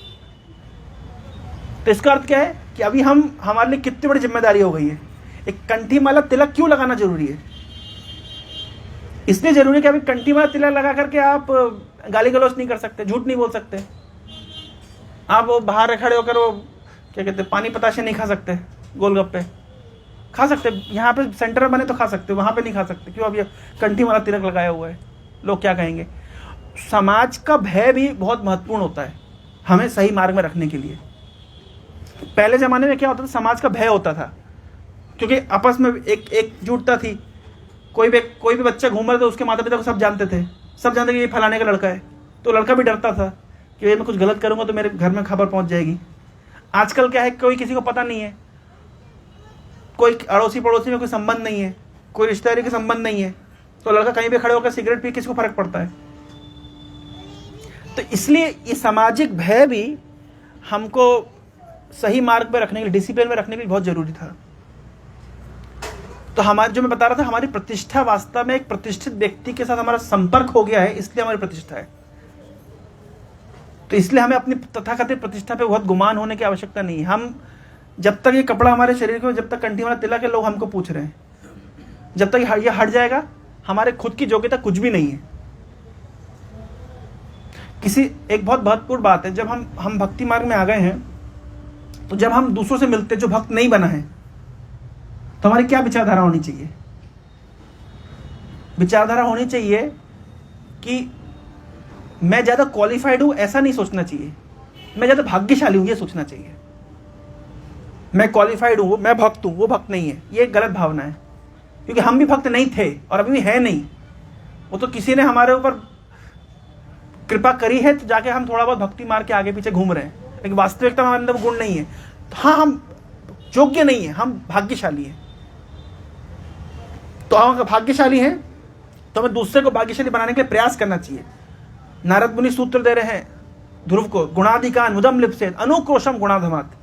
तो इसका अर्थ क्या है कि अभी हमारे लिए कितनी बड़ी जिम्मेदारी हो गई है। एक कंठी माला तिलक क्यों लगाना जरूरी है? इसलिए जरूरी है कि अभी कंठी माला तिलक लगा करके आप गाली गलौज नहीं कर सकते, झूठ नहीं बोल सकते, आप वो बाहर खड़े होकर वो क्या कहते हैं पानी पताशे नहीं खा सकते, गोलगप्पे खा सकते, यहाँ पे सेंटर में बने तो खा सकते, वहां पे नहीं खा सकते। क्यों? अब ये कंठी माला तिलक लगाया हुआ है, लोग क्या कहेंगे। समाज का भय भी बहुत महत्वपूर्ण होता है हमें सही मार्ग में रखने के लिए। पहले जमाने में क्या होता था? समाज का भय होता था, क्योंकि आपस में एकजुटता थी। कोई भी बच्चा घूम रहा था, उसके माता पिता को सब जानते थे, सब जानते कि ये फलाने का लड़का है। तो लड़का भी डरता था कि ये मैं कुछ गलत करूंगा तो मेरे घर में खबर पहुंच जाएगी। आजकल क्या है, कोई किसी को पता नहीं है, कोई अड़ोसी पड़ोसी में कोई संबंध नहीं है, कोई रिश्तेदारी का संबंध नहीं है, तो लड़का कहीं भी खड़े होकर सिगरेट पी, किसी को फर्क पड़ता है। तो इसलिए ये सामाजिक भय भी हमको सही मार्ग पर रखने के लिए, डिसिप्लिन में रखने के लिए बहुत जरूरी था। तो हमारे, जो मैं बता रहा था, हमारी प्रतिष्ठा वास्तव में एक प्रतिष्ठित व्यक्ति के साथ हमारा संपर्क हो गया है, इसलिए हमारी प्रतिष्ठा है। तो इसलिए हमें अपनी तथाकथित प्रतिष्ठा पे बहुत गुमान होने की आवश्यकता नहीं है। हम जब तक ये कपड़ा हमारे शरीर को, जब तक कंठी वाला तिलक है, लोग हमको पूछ रहे हैं, जब तक ये हट जाएगा हमारे खुद की योग्यता कुछ भी नहीं है। एक बहुत महत्वपूर्ण बात है, जब हम भक्ति मार्ग में आ गए हैं, तो जब हम दूसरों से मिलते, जो भक्त नहीं बना है, तो हमारी क्या विचारधारा होनी चाहिए? विचारधारा होनी चाहिए कि मैं ज्यादा क्वालिफाइड हूं, ऐसा नहीं सोचना चाहिए। मैं ज्यादा भाग्यशाली हूं, ये सोचना चाहिए। मैं क्वालिफाइड हूं, मैं भक्त हूं, वो भक्त नहीं है, ये गलत भावना है। क्योंकि हम भी भक्त नहीं थे और अभी भी है नहीं, वो तो किसी ने हमारे ऊपर कृपा करी है, तो जाके हम थोड़ा बहुत भक्ति मार के आगे पीछे घूम रहे हैं, लेकिन वास्तविकता में हमारे अंदर गुण नहीं है। तो हाँ, हम योग्य नहीं है, हम भाग्यशाली हैं। तो हम भाग्यशाली हैं तो हमें दूसरे को भाग्यशाली बनाने के लिए प्रयास करना चाहिए। नारद मुनि सूत्र दे रहे हैं ध्रुव को, गुणाधिकान मुदम लिप्सेत अनुक्रोशम गुणाधमात।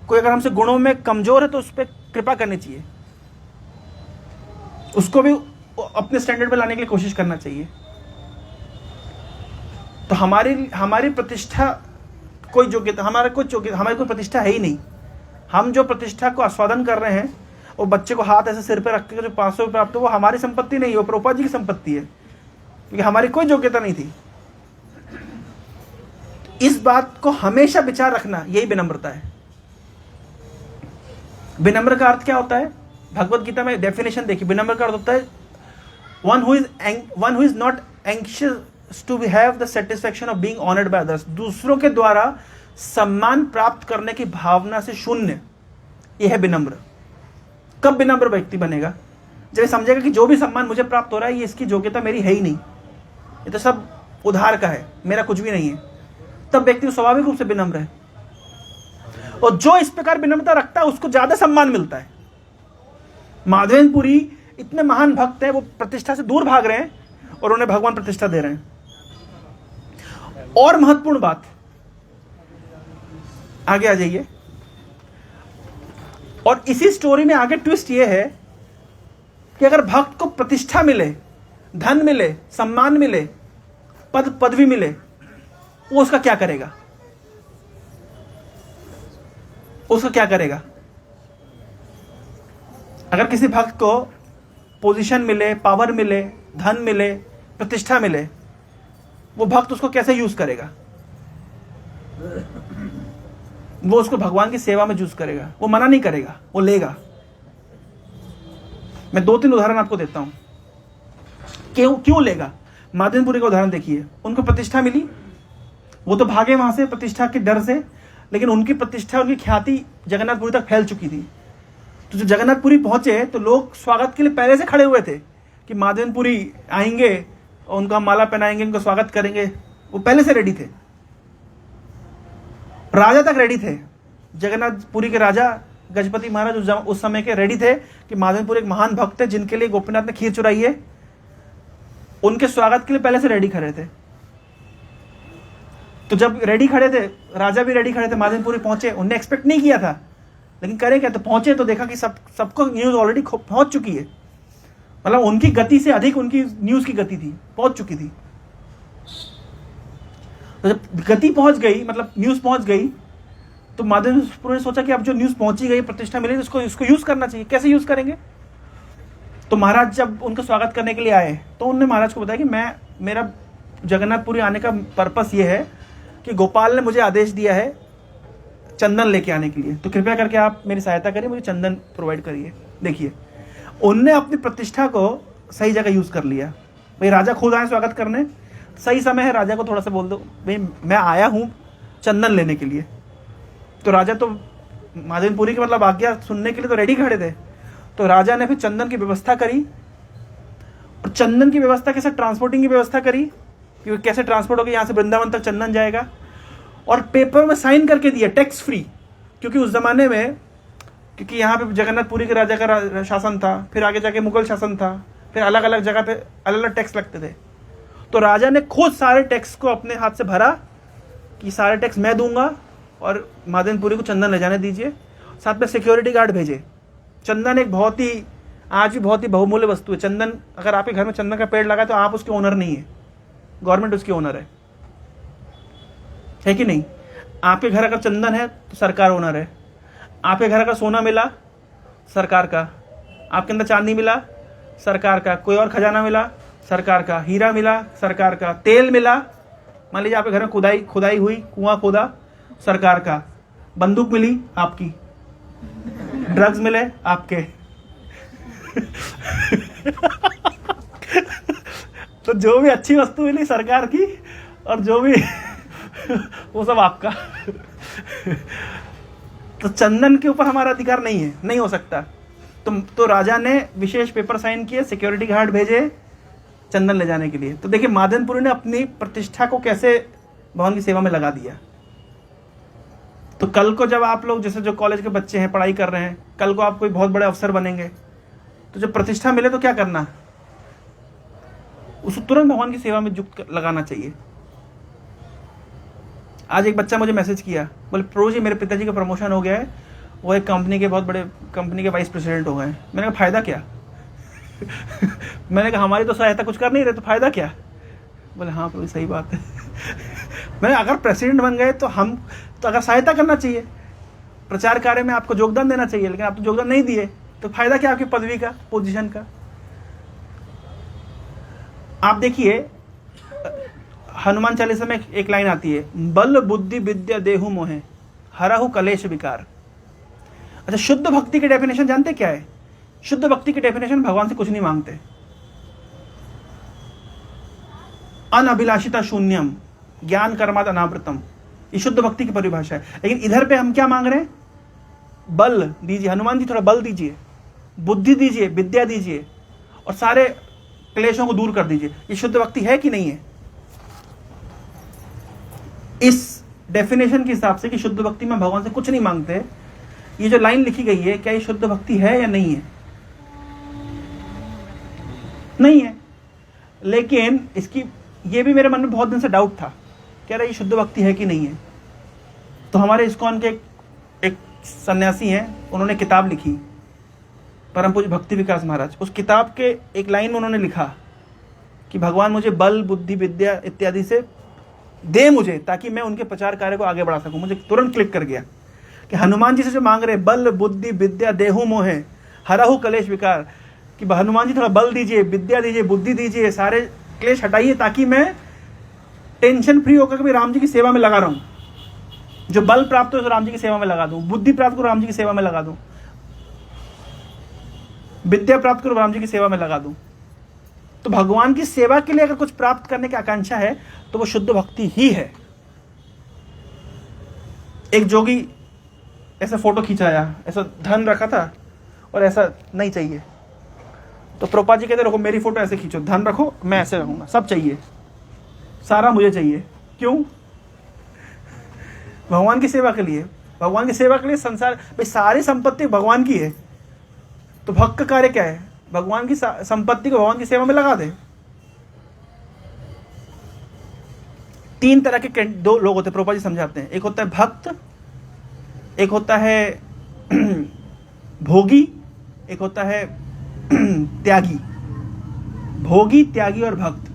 कोई अगर हमसे गुणों में कमजोर है तो उस पर कृपा करनी चाहिए, उसको भी अपने स्टैंडर्ड पे लाने के लिए कोशिश करना चाहिए। तो हमारी प्रतिष्ठा कोई योग्यता, हमारी कोई प्रतिष्ठा है ही नहीं। हम जो प्रतिष्ठा को आस्वादन कर रहे हैं, वो बच्चे को हाथ ऐसे सिर पे रख के जो 500 रुपये प्राप्त हो, वो हमारी संपत्ति नहीं है, वो प्रभुपाद जी की संपत्ति है, क्योंकि हमारी कोई योग्यता नहीं थी। इस बात को हमेशा विचार रखना, यही विनम्रता है। विनम्र का अर्थ क्या होता है? भगवत गीता में डेफिनेशन देखिए, विनम्र का अर्थ होता है one who is not anxious to have the satisfaction of being honoured by others. दूसरों के द्वारा सम्मान प्राप्त करने की भावना से शून्य, यह है विनम्र। कब विनम्र व्यक्ति बनेगा? जब ये समझेगा कि जो भी सम्मान मुझे प्राप्त हो रहा है ये इसकी योग्यता मेरी है ही नहीं, ये तो सब उधार का है, मेरा कुछ भी नहीं है, तब व्यक्ति स्वाभाविक रूप से विनम्र है। और जो इस प्रकार विनम्रता रखता है उसको ज्यादा सम्मान मिलता है। माधवेंद्र पुरी इतने महान भक्त हैं, वो प्रतिष्ठा से दूर भाग रहे हैं और उन्हें भगवान प्रतिष्ठा दे रहे हैं। और महत्वपूर्ण बात, आगे आ जाइए। और इसी स्टोरी में आगे ट्विस्ट ये है कि अगर भक्त को प्रतिष्ठा मिले, धन मिले, सम्मान मिले, पदवी मिले, वो उसका क्या करेगा? उसका क्या करेगा? अगर किसी भक्त को पोजीशन मिले, पावर मिले, धन मिले, प्रतिष्ठा मिले, वो भक्त उसको कैसे यूज करेगा? वो उसको भगवान की सेवा में यूज करेगा, वो मना नहीं करेगा, वो लेगा। मैं 2-3 उदाहरण आपको देता हूं। क्यों लेगा? माधवेंद्रपुरी का उदाहरण देखिए। उनको प्रतिष्ठा मिली, वो तो भागे वहां से प्रतिष्ठा के डर से, लेकिन उनकी प्रतिष्ठा, उनकी ख्याति जगन्नाथपुरी तक फैल चुकी थी। तो जब जगन्नाथपुरी पहुंचे तो लोग स्वागत के लिए पहले से खड़े हुए थे कि माधवेंद्रपुरी आएंगे और उनका माला पहनाएंगे, उनका स्वागत करेंगे। वो पहले से रेडी थे, राजा तक रेडी थे। जगन्नाथपुरी के राजा गजपति महाराज उस समय के रेडी थे कि माधवेंद्रपुरी एक महान भक्त है जिनके लिए गोपीनाथ ने खीर चुराई है, उनके स्वागत के लिए पहले से रेडी खड़े थे। तो जब रेडी खड़े थे, राजा भी रेडी खड़े थे, माधवेंद्रपुरी पहुंचे। उन्हें एक्सपेक्ट नहीं किया था, लेकिन करें क्या, तो पहुंचे तो देखा कि सबको न्यूज ऑलरेडी पहुंच चुकी है। मतलब उनकी गति से अधिक उनकी न्यूज की गति थी, पहुंच चुकी थी। तो जब गति पहुंच गई, मतलब न्यूज पहुंच गई, तो माधवेंद्रपुरी ने सोचा कि अब जो न्यूज पहुंची गई, प्रतिष्ठा मिली, इसको यूज करना चाहिए। कैसे यूज करेंगे? तो महाराज जब उनका स्वागत करने के लिए आए तो उन्होंने महाराज को बताया कि मेरा जगन्नाथपुरी आने का पर्पस ये है कि गोपाल ने मुझे आदेश दिया है चंदन लेके आने के लिए, तो कृपया करके आप मेरी सहायता करिए, मुझे चंदन प्रोवाइड करिए। देखिए, उनने अपनी प्रतिष्ठा को सही जगह यूज कर लिया। भाई राजा खुद आए स्वागत करने, सही समय है, राजा को थोड़ा सा बोल दो भाई मैं आया हूं चंदन लेने के लिए। तो राजा तो माधवेंद्रपुरी की मतलब आज्ञा सुनने के लिए तो रेडी खड़े थे। तो राजा ने फिर चंदन की व्यवस्था करी, और चंदन की व्यवस्था कैसे, ट्रांसपोर्टिंग की व्यवस्था करी कि कैसे ट्रांसपोर्ट होकर यहाँ से वृंदावन तक चंदन जाएगा, और पेपर में साइन करके दिया टैक्स फ्री। क्योंकि उस जमाने में, क्योंकि यहाँ पे जगन्नाथपुरी के राजा का शासन था, फिर आगे जाके मुगल शासन था, फिर अलग अलग जगह पे अलग अलग टैक्स लगते थे। तो राजा ने खुद सारे टैक्स को अपने हाथ से भरा कि सारे टैक्स मैं दूंगा और माधवेंद्रपुरी को चंदन ले जाने दीजिए। साथ में सिक्योरिटी गार्ड भेजे। चंदन एक बहुत ही, आज भी बहुत ही बहुमूल्य वस्तु है। चंदन, अगर आपके घर में चंदन का पेड़ लगा तो आप उसके ओनर नहीं है, गवर्नमेंट उसकी ओनर है कि नहीं? आपके घर अगर चंदन है तो सरकार ओनर है। आपके घर अगर सोना मिला, सरकार का। आपके अंदर चांदी मिला, सरकार का। कोई और खजाना मिला, सरकार का। हीरा मिला, सरकार का। तेल मिला, मान लीजिए आपके घर में खुदाई हुई, कुआं खोदा, सरकार का। बंदूक मिली, आपकी। ड्रग्स मिले, आपके। तो जो भी अच्छी वस्तु मिली सरकार की, और जो भी वो सब आपका। तो चंदन के ऊपर हमारा अधिकार नहीं है, नहीं हो सकता। तो राजा ने विशेष पेपर साइन किए, सिक्योरिटी गार्ड भेजे चंदन ले जाने के लिए। तो देखिए माधवेंद्रपुरी ने अपनी प्रतिष्ठा को कैसे भगवान की सेवा में लगा दिया। तो कल को जब आप लोग, जैसे जो कॉलेज के बच्चे हैं, पढ़ाई कर रहे हैं, कल को आप कोई बहुत बड़े अफसर बनेंगे, तो जब प्रतिष्ठा मिले तो क्या करना, उसको तुरंत भगवान की सेवा में युक्त लगाना चाहिए। आज एक बच्चा मुझे मैसेज किया, बोले प्रभु जी मेरे पिताजी का प्रमोशन हो गया है, वो एक कंपनी के बहुत बड़े कंपनी के वाइस प्रेसिडेंट हो गए हैं। मैंने कहा फायदा क्या? मैंने कहा हमारी तो सहायता कुछ कर नहीं रहे, तो फायदा क्या? बोले हाँ प्रभु सही बात है। मैंने अगर प्रेसिडेंट बन गए तो हम तो अगर सहायता करना चाहिए, प्रचार कार्य में आपको योगदान देना चाहिए, लेकिन आप तो योगदान नहीं दिए, तो फायदा क्या आपकी पदवी का, पोजीशन का? आप देखिए हनुमान चालीसा में एक लाइन आती है, बल बुद्धि विद्या देहु मोहे हरहु कलेश विकार। अच्छा, शुद्ध भक्ति की डेफिनेशन जानते क्या है? शुद्ध भक्ति की डेफिनेशन, भगवान से कुछ नहीं मांगते, अनअभिलाषिता शून्यम ज्ञान कर्माद अनावृतम, ये शुद्ध भक्ति की परिभाषा है। लेकिन इधर पे हम क्या मांग रहे हैं? बल दीजिए, हनुमान जी थोड़ा बल दीजिए, बुद्धि दीजिए, विद्या दीजिए, और सारे क्लेशों को दूर कर दीजिए। ये शुद्ध भक्ति है कि नहीं है? इस डेफिनेशन के हिसाब से कि शुद्ध भक्ति में भगवान से कुछ नहीं मांगते, ये जो लाइन लिखी गई है, क्या ये शुद्ध भक्ति है या नहीं है? नहीं है। लेकिन इसकी ये भी मेरे मन में बहुत दिन से डाउट था, कह रहा ये शुद्ध भक्ति है कि नहीं है। तो हमारे इस्कॉन के एक सन्यासी हैं, उन्होंने किताब लिखी, परम पूज्य भक्ति विकास महाराज। उस किताब के एक लाइन में उन्होंने लिखा कि भगवान मुझे बल, बुद्धि, विद्या इत्यादि से दे मुझे, ताकि मैं उनके प्रचार कार्य को आगे बढ़ा सकूं। मुझे तुरंत क्लिक कर गया कि हनुमान जी से जो मांग रहे बल, बुद्धि, विद्या, देहु मोहे हरहु कलेश विकार, कि हनुमान जी थोड़ा बल दीजिए, विद्या दीजिए, बुद्धि दीजिए, सारे क्लेश हटाइए, ताकि मैं टेंशन फ्री होकर भी राम जी की सेवा में लगा रहूं। जो बल प्राप्त हो तो राम जी की सेवा में लगा दूं, बुद्धि प्राप्त करो राम जी की सेवा में लगा दूं, विद्या प्राप्त करो राम जी की सेवा में लगा दूं। तो भगवान की सेवा के लिए अगर कुछ प्राप्त करने की आकांक्षा है तो वो शुद्ध भक्ति ही है। एक जोगी ऐसा फोटो खिंचाया, ऐसा धन रखा था और ऐसा नहीं चाहिए, तो प्रभुपाद जी कहते रखो मेरी फोटो ऐसे खींचो, धन रखो, मैं ऐसे रखूंगा, सब चाहिए, सारा मुझे चाहिए। क्यों? भगवान की सेवा के लिए। भगवान की सेवा के लिए संसार, भाई सारी संपत्ति भगवान की है, तो भक्त का कार्य क्या है? भगवान की संपत्ति को भगवान की सेवा में लगा दे। तीन तरह के दो लोग होते हैं, प्रभुपाद जी समझाते हैं। एक होता है भक्त, एक होता है भोगी, एक होता है त्यागी। भोगी, त्यागी और भक्त,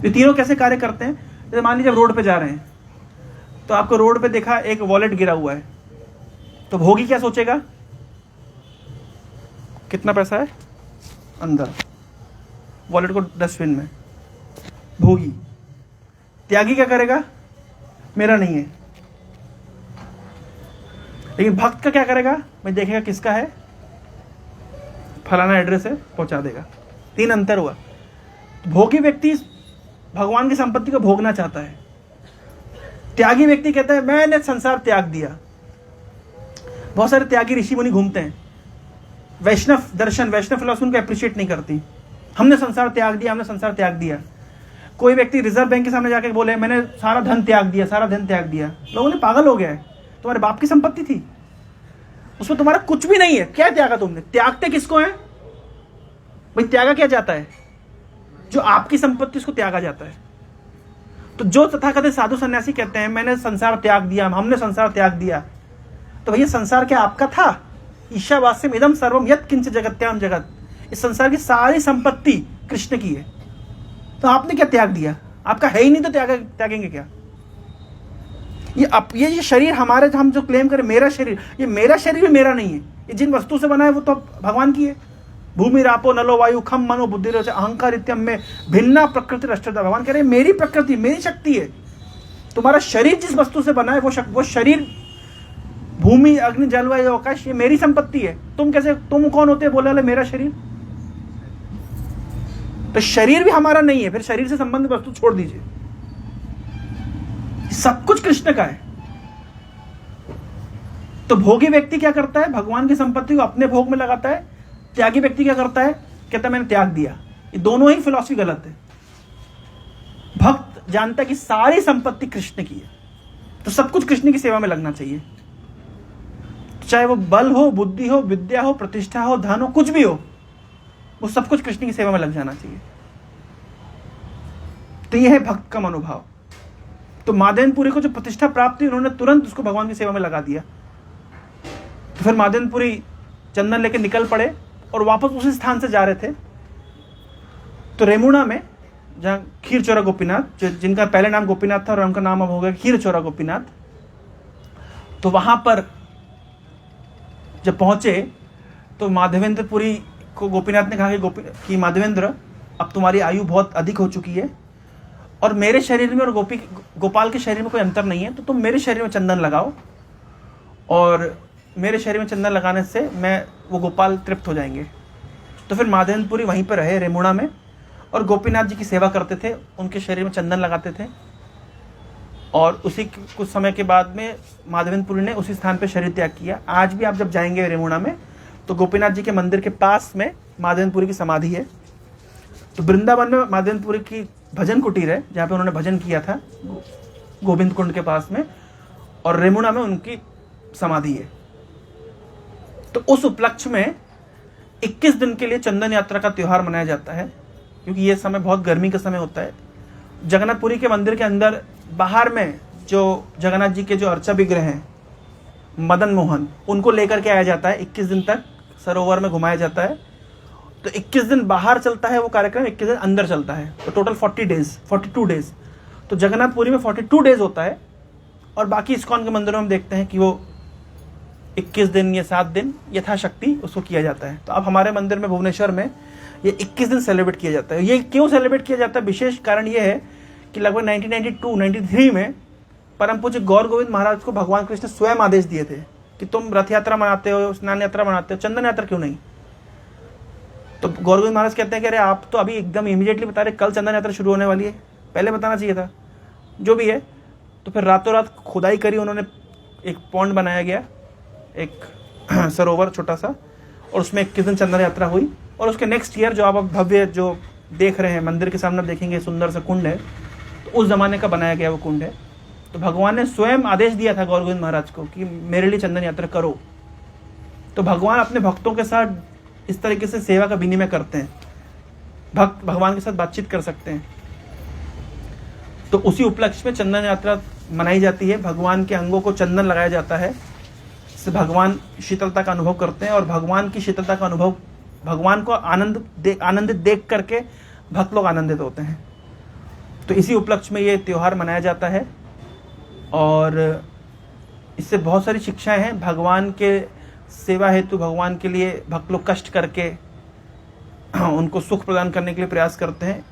ये तीनों कैसे कार्य करते हैं? जैसे मान लीजिए रोड पे जा रहे हैं, तो आपको रोड पे देखा एक वॉलेट गिरा हुआ है, तो भोगी क्या सोचेगा? कितना पैसा है अंदर, वॉलेट को डस्टबिन में। भोगी। त्यागी क्या करेगा? मेरा नहीं है। लेकिन भक्त का क्या करेगा? मैं देखेगा किसका है, फलाना एड्रेस है, पहुंचा देगा। तीन अंतर हुआ। भोगी व्यक्ति भगवान की संपत्ति को भोगना चाहता है। त्यागी व्यक्ति कहता है मैंने संसार त्याग दिया। बहुत सारे त्यागी ऋषि मुनि घूमते हैं, वैष्णव दर्शन, वैष्णव फिलॉसफी उनको अप्रिशिएट नहीं करती। हमने संसार त्याग दिया, हमने संसार त्याग दिया। कोई व्यक्ति रिजर्व बैंक के सामने जाकर बोले मैंने सारा धन त्याग दिया, सारा धन त्याग दिया, लोगों ने पागल हो गया है। तुम्हारे बाप की संपत्ति थी, उसमें तुम्हारा कुछ भी नहीं है, क्या त्यागा तुमने? त्यागते किसको है भाई? त्यागा क्या जाता है? जो आपकी संपत्ति उसको त्यागा जाता है। तो जो तथाकथित साधु सन्यासी कहते हैं मैंने संसार त्याग दिया, हमने संसार त्याग दिया, तो भैया संसार क्या आपका था? ईशावास्यम इदम सर्वम यत् किंच जगत्याम जगत। इस संसार की सारी संपत्ति कृष्ण की है, तो आपने क्या त्याग दिया? आपका है ही नहीं, तो त्यागेंगे क्या? ये शरीर हमारे, हम जो क्लेम करें मेरा शरीर, ये मेरा शरीर भी मेरा नहीं है। ये जिन वस्तु से बना है वो तो भगवान की है। भूमि रापो नलो वायु खम मनो बुद्धि अहंकार इत्यम में भिन्ना प्रकृति रष्टता। भगवान कह रहे मेरी प्रकृति, मेरी शक्ति है। तुम्हारा शरीर जिस वस्तु से बना है वो शरीर, भूमि, अग्नि, जल, वायु, आकाश, ये मेरी संपत्ति है। तुम कौन होते हैं बोले वाले मेरा शरीर? तो शरीर भी हमारा नहीं है, फिर शरीर से संबंधित वस्तु छोड़ दीजिए। सब कुछ कृष्ण का है। तो भोगी व्यक्ति क्या करता है? भगवान की संपत्ति को अपने भोग में लगाता है। त्यागी व्यक्ति क्या करता है? कहता है मैंने त्याग दिया। ये दोनों ही फिलॉसफी गलत है। भक्त जानता है कि सारी संपत्ति कृष्ण की है, तो सब कुछ कृष्ण की सेवा में लगना चाहिए। चाहे वो बल हो, बुद्धि हो, विद्या हो, प्रतिष्ठा हो, धन हो, कुछ भी हो, वो सब कुछ कृष्ण की सेवा में लग जाना चाहिए। तो यह है भक्त का मनोभाव। तो माधवेंद्रपुरी को जो प्रतिष्ठा प्राप्त हुई, उन्होंने तुरंत उसको भगवान की सेवा में लगा दिया। तो फिर माधवेंद्रपुरी चंदन लेके निकल पड़े और वापस उसी स्थान से जा रहे थे। तो रेमुणा में, जहाँ खीर चोरा गोपीनाथ, जिनका पहले नाम गोपीनाथ था और उनका नाम अब हो गया खीर चोरा गोपीनाथ, तो वहां पर जब पहुंचे तो माधवेंद्रपुरी को गोपीनाथ ने कहा कि माधवेंद्र, अब तुम्हारी आयु बहुत अधिक हो चुकी है और मेरे शरीर में और गोपाल के शरीर में कोई अंतर नहीं है, तो तुम मेरे शरीर में चंदन लगाओ और मेरे शरीर में चंदन लगाने से वो गोपाल तृप्त हो जाएंगे। तो फिर माधवेंद्रपुरी वहीं पर रहे रेमुणा में और गोपीनाथ जी की सेवा करते थे, उनके शरीर में चंदन लगाते थे। और उसी कुछ समय के बाद में माधवेंद्रपुरी ने उसी स्थान पर शरीर त्याग किया। आज भी आप जब जाएंगे रेमुणा में तो गोपीनाथ जी के मंदिर के पास में महादेवपुरी की समाधि है। तो वृंदावन में महादेवपुरी की भजन कुटीर है जहाँ पे उन्होंने भजन किया था गोविंद कुंड के पास में, और रेमुना में उनकी समाधि है। तो उस उपलक्ष्य में 21 दिन के लिए चंदन यात्रा का त्योहार मनाया जाता है, क्योंकि ये समय बहुत गर्मी का समय होता है। जगन्नाथपुरी के मंदिर के अंदर बाहर में जो जगन्नाथ जी के जो अर्चा विग्रह हैं मदन मोहन, उनको लेकर के आया जाता है। 21 दिन तक सरोवर में घुमाया जाता है। तो 21 दिन बाहर चलता है वो कार्यक्रम, 21 दिन अंदर चलता है। तो टोटल 42 डेज। तो जगन्नाथपुरी में 42 डेज होता है, और बाकी इस्कॉन के मंदिरों में हम देखते हैं कि वो 21 दिन या 7 दिन यथाशक्ति उसको किया जाता है। तो अब हमारे मंदिर में भुवनेश्वर में ये 21 दिन सेलिब्रेट किया जाता है। ये क्यों सेलिब्रेट किया जाता है? विशेष कारण ये है कि लगभग 1992-93 में परम पूज्य गौर गोविंद महाराज को भगवान कृष्ण स्वयं आदेश दिए थे कि तुम रथ यात्रा मनाते हो, स्नान यात्रा मनाते हो, चंदन यात्रा क्यों नहीं? तो गौर गोविंद महाराज कहते हैं कि अरे आप तो अभी एकदम इमीडिएटली बता रहे, कल चंदन यात्रा शुरू होने वाली है, पहले बताना चाहिए था। जो भी है, तो फिर रातों रात खुदाई करी उन्होंने, एक पॉन्ड बनाया गया, एक सरोवर छोटा सा, और उसमें 21 दिन चंदन यात्रा हुई। और उसके नेक्स्ट ईयर जो आप भव्य जो देख रहे हैं मंदिर के सामने देखेंगे, सुंदर सा कुंड है, तो उस जमाने का बनाया गया वो कुंड है। तो भगवान ने स्वयं आदेश दिया था गौर गोविंद महाराज को कि मेरे लिए चंदन यात्रा करो। तो भगवान अपने भक्तों के साथ इस तरीके से सेवा का विनिमय करते हैं, भक्त भगवान के साथ बातचीत कर सकते हैं। तो उसी उपलक्ष्य में चंदन यात्रा मनाई जाती है। भगवान के अंगों को चंदन लगाया जाता है, इससे भगवान शीतलता का अनुभव करते हैं, और भगवान की शीतलता का अनुभव, भगवान को आनंदित देख करके भक्त लोग आनंदित होते हैं। तो इसी उपलक्ष्य में ये त्योहार मनाया जाता है, और इससे बहुत सारी शिक्षाएं हैं। भगवान के सेवा हेतु भगवान के लिए भक्त लोग कष्ट करके उनको सुख प्रदान करने के लिए प्रयास करते हैं।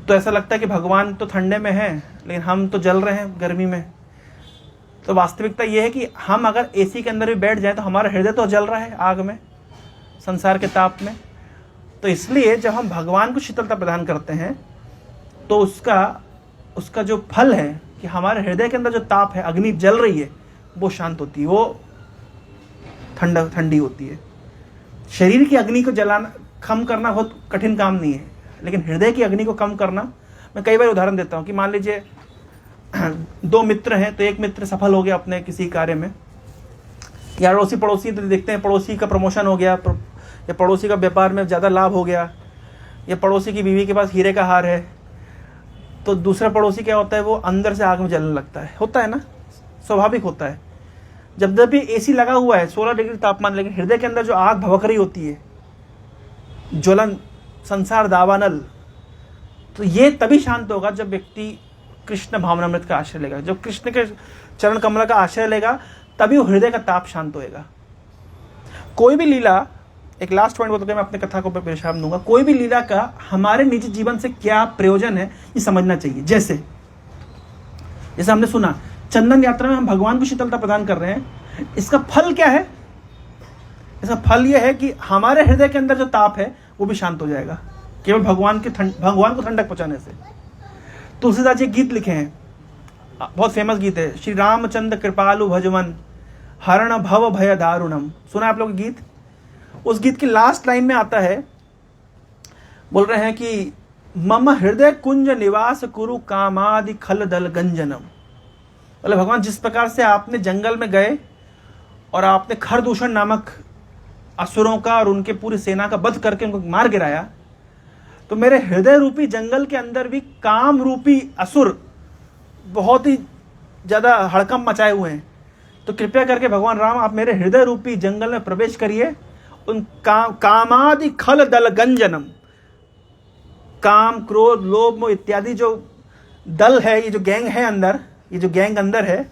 तो ऐसा लगता है कि भगवान तो ठंडे में है, लेकिन हम तो जल रहे हैं गर्मी में। तो वास्तविकता यह है कि हम अगर एसी के अंदर भी बैठ जाए तो हमारा हृदय तो जल रहा है आग में, संसार के ताप में। तो इसलिए जब हम भगवान को शीतलता प्रदान करते हैं तो उसका जो फल है कि हमारे हृदय के अंदर जो ताप है, अग्नि जल रही है, वो शांत होती है, वो ठंडी होती है। शरीर की अग्नि को जलाना, कम करना बहुत कठिन काम नहीं है, लेकिन हृदय की अग्नि को कम करना, मैं कई बार उदाहरण देता हूँ कि मान लीजिए 2 मित्र हैं, तो एक मित्र सफल हो गया अपने किसी कार्य में, या अड़ोसी पड़ोसी, तो देखते हैं पड़ोसी का प्रमोशन हो गया, या पड़ोसी का व्यापार में ज़्यादा लाभ हो गया, या पड़ोसी की बीवी के पास हीरे का हार है, तो दूसरा पड़ोसी क्या होता है, वो अंदर से आग में जलने लगता है। होता है ना, स्वाभाविक होता है। जब भी एसी लगा हुआ है 16 डिग्री तापमान, लेकिन हृदय के अंदर जो आग भभक रही होती है, ज्वलन, संसार दावानल, तो ये तभी शांत होगा जब व्यक्ति कृष्ण भावनामृत का आश्रय लेगा, जब कृष्ण के चरण कमल का आश्रय लेगा, तभी वो हृदय का ताप शांत होएगा। कोई भी लीला, एक लास्ट पॉइंट बताकर मैं अपने कथा को विराम दूंगा, कोई भी लीला का हमारे निजी जीवन से क्या प्रयोजन है ये समझना चाहिए। जैसे हमने सुना चंदन यात्रा में हम भगवान को शीतलता प्रदान कर रहे हैं, इसका फल क्या है? इसका फल यह है कि हमारे हृदय के अंदर जो ताप है वो भी शांत हो जाएगा, केवल भगवान को ठंडक पहुंचाने से। तुलसीदास जी गीत लिखे हैं, बहुत फेमस गीत है, श्री रामचंद्र कृपालु भजवन हरण भव भय दारुणम। सुना आप लोग गीत? उस गीत की लास्ट लाइन में आता है, बोल रहे हैं कि मम हृदय कुंज निवास कुरु कामादि खल दल गंजनम। बोले भगवान, जिस प्रकार से आपने जंगल में गए और आपने खरदूषण नामक असुरों का और उनके पूरी सेना का वध करके उनको मार गिराया, तो मेरे हृदय रूपी जंगल के अंदर भी काम रूपी असुर बहुत ही ज्यादा हड़कंप मचाए हुए हैं। तो कृपया करके भगवान राम, आप मेरे हृदय रूपी जंगल में प्रवेश करिए, उन कामादि खल दल गंजनम, काम क्रोध लोभ मोह इत्यादि जो दल है, ये जो गैंग है अंदर, ये जो गैंग अंदर है,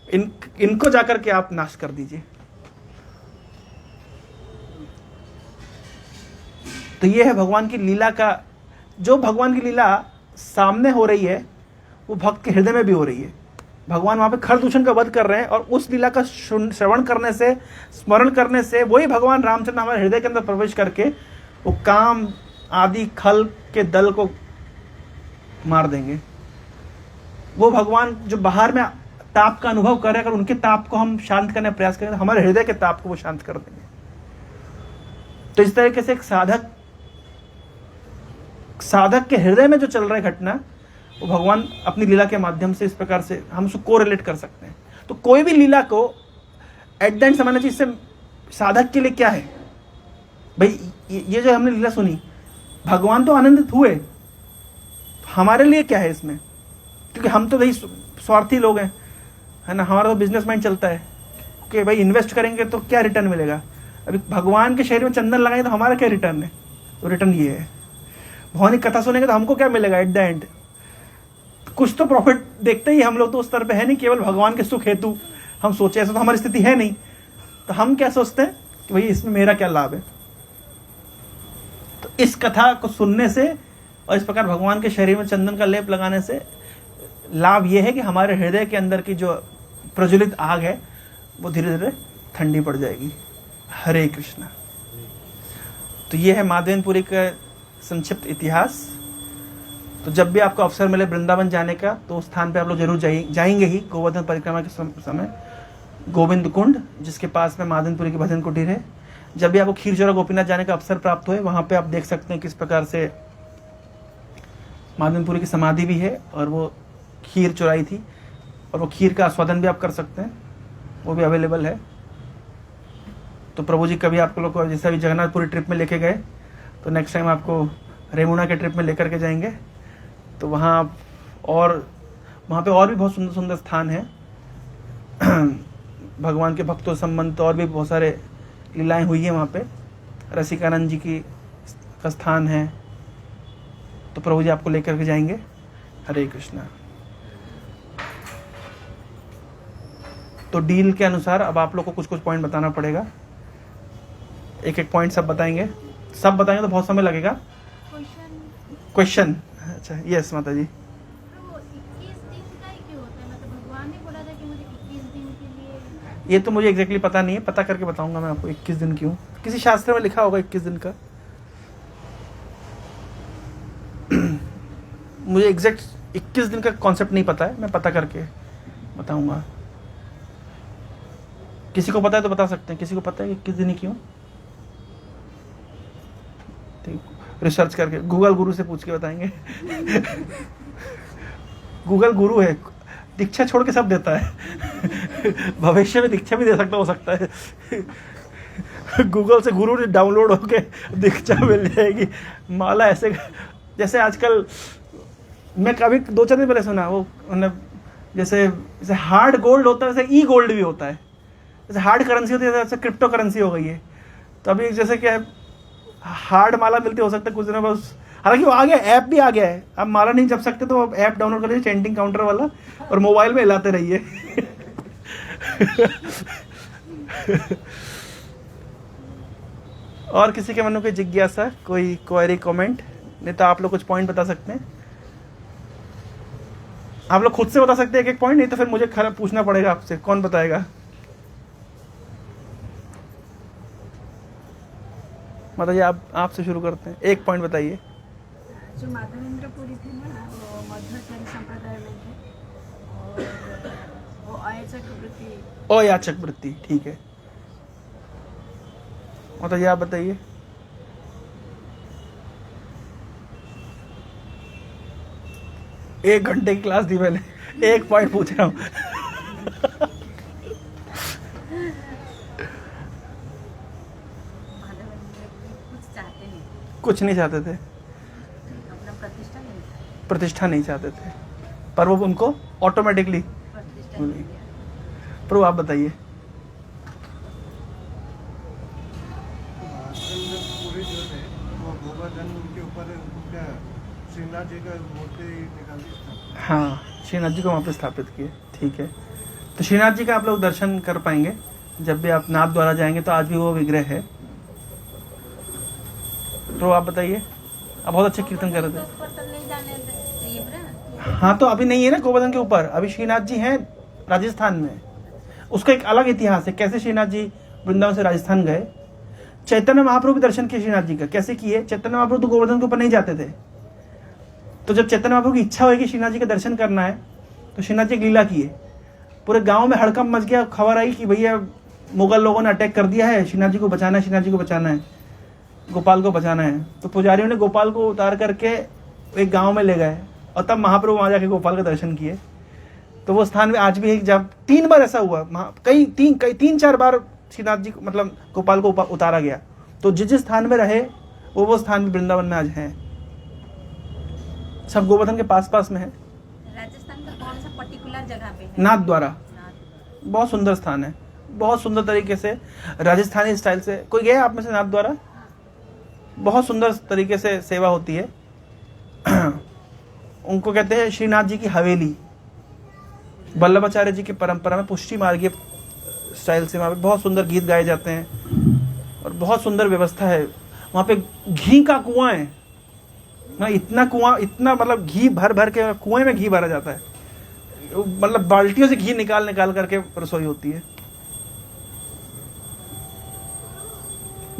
इनको जाकर के आप नाश कर दीजिए। तो ये है भगवान की लीला का, जो भगवान की लीला सामने हो रही है वो भक्त के हृदय में भी हो रही है। भगवान वहां पे खरदूषण का वध कर रहे हैं, और उस लीला का श्रवण करने से, स्मरण करने से वही भगवान रामचंद्र हमारे हृदय के अंदर प्रवेश करके वो काम आदि खल के दल को मार देंगे। वो भगवान जो बाहर में ताप का अनुभव कर रहे हैं, अगर उनके ताप को हम शांत करने का प्रयास करें तो हमारे हृदय के ताप को वो शांत कर देंगे। तो इस तरीके से एक साधक के हृदय में जो चल रहा है घटना, वो भगवान अपनी लीला के माध्यम से इस प्रकार से हम उसको कोरिलेट कर सकते हैं। तो कोई भी लीला को एट द एंड समझना चाहिए, इससे साधक के लिए क्या है भाई। ये जो हमने लीला सुनी, भगवान तो आनंदित हुए, तो हमारे लिए क्या है इसमें? क्योंकि हम तो भाई स्वार्थी लोग हैं, है ना। हमारा तो बिजनेस माइंड चलता है कि भाई इन्वेस्ट करेंगे तो क्या रिटर्न मिलेगा। अभी भगवान के शरीर में चंदन लगाए तो हमारा क्या रिटर्न है? तो रिटर्न ये है, भगवान की कथा सुनेंगे तो हमको क्या मिलेगा एट द एंड? कुछ तो प्रॉफिट देखते ही हम लोग तो उस तरह पे है नहीं, केवल भगवान के सुख हेतु हम सोचे, ऐसा तो हमारी स्थिति है नहीं। तो हम क्या सोचते हैं कि भाई इसमें मेरा क्या लाभ है। तो इस कथा को सुनने से और इस प्रकार भगवान के शरीर में चंदन का लेप लगाने से लाभ ये है कि हमारे हृदय के अंदर की जो प्रज्वलित आग है वो धीरे धीरे ठंडी पड़ जाएगी। हरे कृष्णा। तो ये है माधवेनपुरी का संक्षिप्त इतिहास। तो जब भी आपको अवसर मिले वृंदावन जाने का, तो उस स्थान पे आप लोग जरूर जाएंगे ही। गोवर्धन परिक्रमा के समय गोविंद कुंड, जिसके पास में माधवेनपुरी की भजन कुटीर है। जब भी आपको खीरचोरा गोपीनाथ जाने का अवसर प्राप्त हुए, वहाँ पे आप देख सकते हैं किस प्रकार से माधवेनपुरी की समाधि भी है और वो खीर चुराई थी, और वो खीर का आस्वादन भी आप कर सकते हैं, वो भी अवेलेबल है। तो प्रभु जी कभी आपको लोग को जैसे अभी जगन्नाथपुरी ट्रिप में लेके गए, तो नेक्स्ट टाइम आपको रेमुना के ट्रिप में लेकर के जाएंगे। तो वहाँ पे और भी बहुत सुंदर सुंदर स्थान है भगवान के भक्तों संबंध, तो और भी बहुत सारे लीलाएं हुई है वहाँ पे। रसिकानंद जी की का स्थान है, तो प्रभु जी आपको लेकर के जाएंगे। हरे कृष्णा। तो डील के अनुसार अब आप लोग को कुछ कुछ पॉइंट बताना पड़ेगा। एक एक पॉइंट सब बताएंगे, सब बताएंगे तो बहुत समय लगेगा। क्वेश्चन अच्छा, यस माता जी। तो 21 दिन का ही क्यों होता है? मतलब भगवान ने बोला था कि मुझे 21 दिन के लिए। ये तो मुझे एग्जैक्टली पता नहीं है, पता करके बताऊंगा मैं आपको 21 दिन क्यों। किसी शास्त्र में लिखा होगा 21 दिन का। मुझे एग्जैक्ट 21 दिन का कॉन्सेप्ट नहीं पता है, मैं पता करके बताऊंगा। किसी को पता है तो बता सकते हैं। किसी को पता है 21 दिन ही क्यों? रिसर्च करके गूगल गुरु से पूछ के बताएंगे। गूगल गुरु है, दीक्षा छोड़ के सब देता है। भविष्य में दीक्षा भी दे सकता हो सकता है। गूगल से गुरु डाउनलोड होके दीक्षा मिल जाएगी। माला ऐसे जैसे आजकल मैं कभी 2-4 दिन पहले सुना, वो जैसे हार्ड गोल्ड होता है वैसे ई गोल्ड भी होता है। जैसे हार्ड करेंसी होती है वैसे क्रिप्टो करेंसी हो गई है। तो अभी जैसे क्या है, हार्ड माला मिलती हो सकता है कुछ दिनों बाद। हालांकि वो आ गया, ऐप भी आ गया है। आप माला नहीं जप सकते तो आप ऐप डाउनलोड कर लीजिए, चैंटिंग काउंटर वाला, और मोबाइल में हिलाते रहिए। और किसी के मन में कोई जिज्ञासा, कोई क्वेरी, कमेंट? नहीं तो आप लोग कुछ पॉइंट बता सकते हैं। आप लोग खुद से बता सकते हैं एक एक पॉइंट, नहीं तो फिर मुझे खराब पूछना पड़ेगा आपसे। कौन बताएगा? माता जी आपसे शुरू करते हैं। एक पॉइंट बताइए। जो माधवेंद्रपुरी थे ना, वो मध्वाचार्य संप्रदाय में थे, और वो अयाचक वृत्ति, ठीक है। माता जी आप बताइए। एक घंटे की क्लास दी मैंने, एक पॉइंट पूछ रहा हूँ। कुछ नहीं चाहते थे, अपना प्रतिष्ठा नहीं चाहते थे, पर वो उनको ऑटोमेटिकली। प्रभु आप बताइए। पूरी जो है वो गोवर्धन के ऊपर उनका श्रीनाथ जी का मूर्ति निकाल दी। हाँ, श्रीनाथ जी को वहाँ पे स्थापित किए, ठीक है। तो श्रीनाथ जी का आप लोग दर्शन कर पाएंगे जब भी आप नाथ द्वारा जाएंगे, तो आज भी वो विग्रह है। तो आप बताइए। आप बहुत अच्छे कीर्तन कर रहे थे। ऊपर तो नहीं जाने देते। हाँ, तो अभी नहीं है ना गोवर्धन के ऊपर, अभी श्रीनाथ जी हैं राजस्थान में। उसका एक अलग इतिहास है, कैसे श्रीनाथ जी वृंदावन से राजस्थान गए। चैतन्य महाप्रभु भी दर्शन किए श्रीनाथ जी का, कैसे किए? चैतन्य महाप्रभु तो गोवर्धन के ऊपर नहीं जाते थे। तो जब चैतन्य महाप्रभु की इच्छा हुई कि श्रीनाथ जी का दर्शन करना है, तो श्रीनाथ जी एक लीला किए। पूरे गांव में हड़कंप मच गया, खबर आई कि भैया मुगल लोगों ने अटैक कर दिया है, श्रीनाथ जी को बचाना है, श्रीनाथ जी को बचाना है। गोपाल को बचाना है। तो पुजारियों ने गोपाल को उतार करके एक गांव में ले गए और तब महाप्रभु वहां जाके गोपाल का दर्शन किए। तो वो स्थान में आज भी है, जब 3 बार ऐसा हुआ, कई 3-4 बार श्रीनाथ जी मतलब गोपाल को उतारा गया। तो जिस स्थान में रहे वो स्थान भी वृंदावन में आज है, सब गोवर्धन के पास पास में है। राजस्थान का कौन सा पर्टिकुलर जगह पे है? नाथ द्वारा, बहुत सुंदर स्थान है, बहुत सुंदर तरीके से राजस्थानी स्टाइल से। कोई गया आप में से नाथ द्वारा? बहुत सुंदर तरीके से सेवा होती है। उनको कहते हैं श्रीनाथ जी की हवेली। वल्लभाचार्य जी की परंपरा में पुष्टि मार्गीय स्टाइल से वहाँ पे बहुत सुंदर गीत गाए जाते हैं और बहुत सुंदर व्यवस्था है। वहाँ पे घी का कुआं है, इतना कुआं, इतना मतलब घी भर भर के कुएं में घी भरा जाता है, मतलब बाल्टियों से घी निकाल निकाल करके रसोई होती है।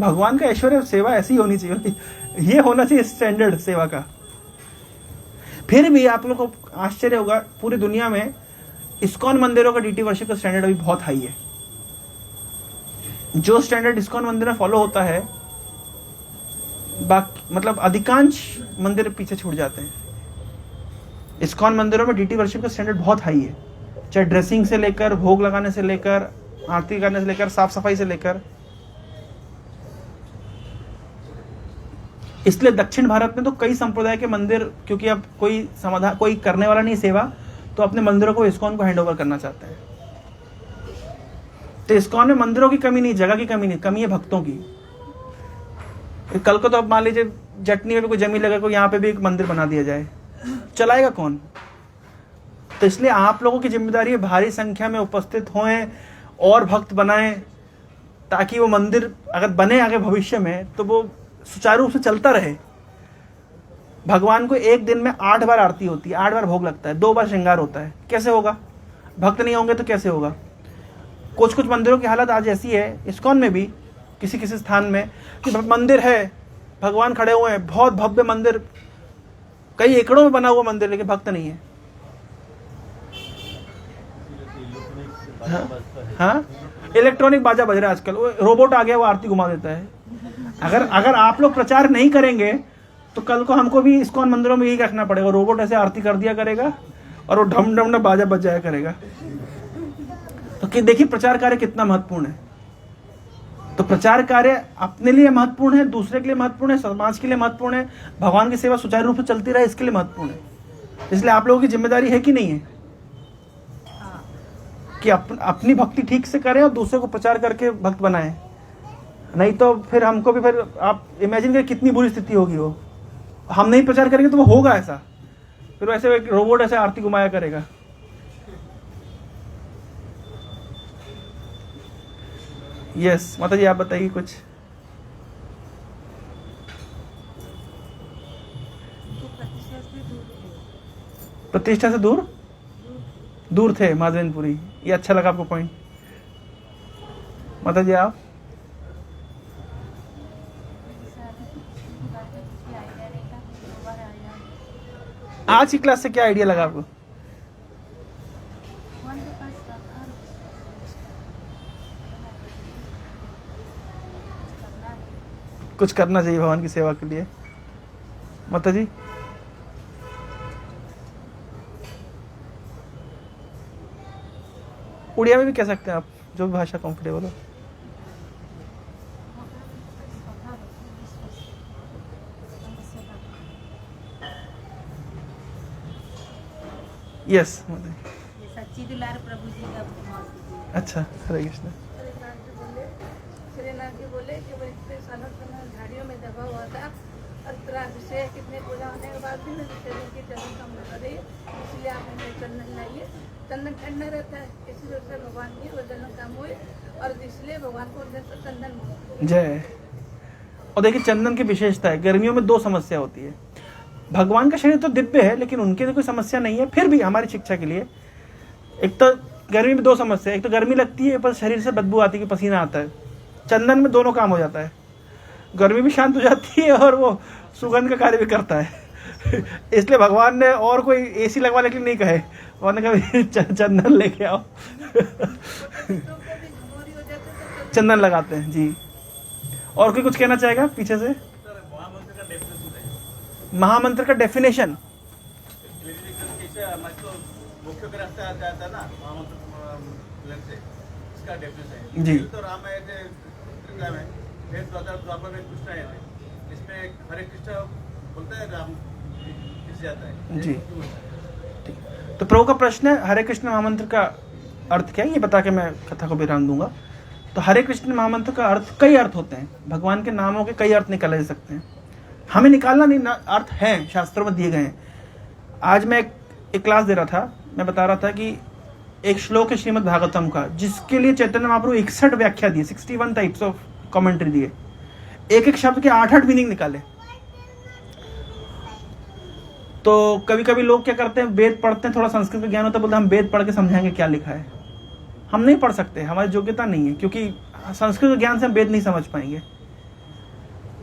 भगवान का ऐश्वर्य सेवा ऐसी होनी चाहिए, ये होना चाहिए स्टैंडर्ड सेवा का। फिर भी आप लोगों को आश्चर्य होगा, पूरी दुनिया में इस्कॉन मंदिरों का डीटी वर्शिप का स्टैंडर्ड अभी बहुत हाई है। जो स्टैंडर्ड इस्कॉन मंदिर में फॉलो होता है, बाकी मतलब अधिकांश मंदिर पीछे छूट जाते हैं। इस्कॉन मंदिरों में डीटी वर्शिप का स्टैंडर्ड बहुत हाई है, चाहे ड्रेसिंग से लेकर, भोग लगाने से लेकर, आरती करने से लेकर, साफ सफाई से लेकर। इसलिए दक्षिण भारत में तो कई संप्रदाय के मंदिर, क्योंकि अब कोई करने वाला नहीं सेवा, तो अपने मंदिरों को इस्कॉन को हैंड ओवर करना चाहते हैं। तो इस्कॉन में मंदिरों की कमी नहीं, जगह की कमी नहीं, कमी है भक्तों की। कल को तो अब मान लीजिए जटनी में भी कोई जमीन लगा, कोई यहाँ पे भी एक मंदिर बना दिया जाए, चलाएगा कौन? तो इसलिए आप लोगों की जिम्मेदारी है भारी संख्या में उपस्थित होएं और भक्त बनाएं, ताकि वो मंदिर अगर बने आगे भविष्य में तो वो सुचारू रूप से चलता रहे। भगवान को एक दिन में 8 बार आरती होती है, 8 बार भोग लगता है, 2 बार श्रृंगार होता है। कैसे होगा? भक्त नहीं होंगे तो कैसे होगा? कुछ कुछ मंदिरों की हालत आज ऐसी है, इस्कॉन में भी किसी किसी स्थान में, कि मंदिर है, भगवान खड़े हुए हैं, बहुत भव्य मंदिर, कई एकड़ों में बना हुआ मंदिर, लेकिन भक्त नहीं है। हाँ, इलेक्ट्रॉनिक बाजा बज रहा है आजकल, वो रोबोट आ गया, वो आरती घुमा देता है। अगर आप लोग प्रचार नहीं करेंगे तो कल को हमको भी इस्कॉन मंदिरों में यही रखना पड़ेगा, रोबोट ऐसे आरती कर दिया करेगा और वो ढम ढम ढम बाजा बज जाया करेगा। तो देखिए प्रचार कार्य कितना महत्वपूर्ण है। तो प्रचार कार्य अपने लिए महत्वपूर्ण है, दूसरे के लिए महत्वपूर्ण है, समाज के लिए महत्वपूर्ण है, भगवान की सेवा सुचारू रूप से चलती रहे इसके लिए महत्वपूर्ण है। इसलिए आप लोगों की जिम्मेदारी है कि नहीं है कि अपनी भक्ति ठीक से करें और दूसरे को प्रचार करके भक्त बनाएं। नहीं तो फिर हमको भी, फिर आप इमेजिन करें कितनी बुरी स्थिति होगी। वो हम नहीं प्रचार करेंगे तो वो होगा ऐसा, फिर वैसे एक रोबोट ऐसे आरती घुमाया करेगा। यस माता जी, आप बताइए कुछ। प्रतिष्ठा से दूर थे माधवेंद्रपुरी, ये अच्छा लगा आपको पॉइंट। माता जी आप? आज की क्लास से क्या आइडिया लगा आपको? कुछ करना चाहिए भगवान की सेवा के लिए। माता जी? उड़िया में भी कह सकते हैं आप, जो भी भाषा कंफर्टेबल हो। यस माता जी। सच्ची दुलार प्रभु जी का। अच्छा, हरे कृष्ण। श्रीनाथ जी बोले कि वो इतने सालों से मैं झाड़ियों में दबा हुआ था और प्राण से कितने पूजा होने के बाद भी मेरे शरीर की चलन कम हो रही, इसलिए आप मुझे चंदन लाइए। चंदन ठंडा रहता है, इसी वजह से भगवान की वो जलन कम हुई और इसलिए भगवान को उधर से चंदन जय। और देखिए चंदन की विशेषता है, गर्मियों में 2 समस्या होती है। भगवान का शरीर तो दिव्य है, लेकिन उनके तो कोई समस्या नहीं है, फिर भी हमारी शिक्षा के लिए, एक तो गर्मी में 2 समस्या, एक तो गर्मी लगती है, पर शरीर से बदबू आती है, पसीना आता है। चंदन में दोनों काम हो जाता है, गर्मी भी शांत हो जाती है और वो सुगंध का कार्य भी करता है। इसलिए भगवान ने और कोई एसी लगवाने के लिए नहीं कहे, उन्होंने कहा चंदन लेके आओ। चंदन लगाते हैं जी। और कोई कुछ कहना चाहेगा पीछे से? महामंत्र का डेफिनेशन जी तो राम है त्रेता में, फिर द्वापर में कृष्ण है, इसमें हरे कृष्ण बोलता है, राम किस जाता है जी। तो प्रभु का प्रश्न है हरे कृष्ण महामंत्र का अर्थ क्या है, ये बता के मैं कथा को विराम दूंगा। तो हरे कृष्ण महामंत्र का अर्थ, कई अर्थ होते हैं, भगवान के नामों के कई अर्थ निकाले जा सकते हैं, हमें निकालना नहीं, अर्थ हैं, शास्त्रों में दिए गए हैं। आज मैं एक क्लास दे रहा था, मैं बता रहा था कि एक श्लोक है श्रीमद् भागवतम का, जिसके लिए चैतन्य महाप्रभु 61 व्याख्या दिए, 61 टाइप्स ऑफ कमेंट्री दिए, एक एक शब्द के 8-8 मीनिंग निकाले। तो कभी कभी लोग क्या करते हैं, वेद पढ़ते हैं, थोड़ा संस्कृत का ज्ञान होता है, बोलते हैं हम वेद पढ़ के समझाएंगे क्या लिखा है। हम नहीं पढ़ सकते, हमारी योग्यता नहीं है, क्योंकि संस्कृत ज्ञान से हम वेद नहीं समझ पाएंगे।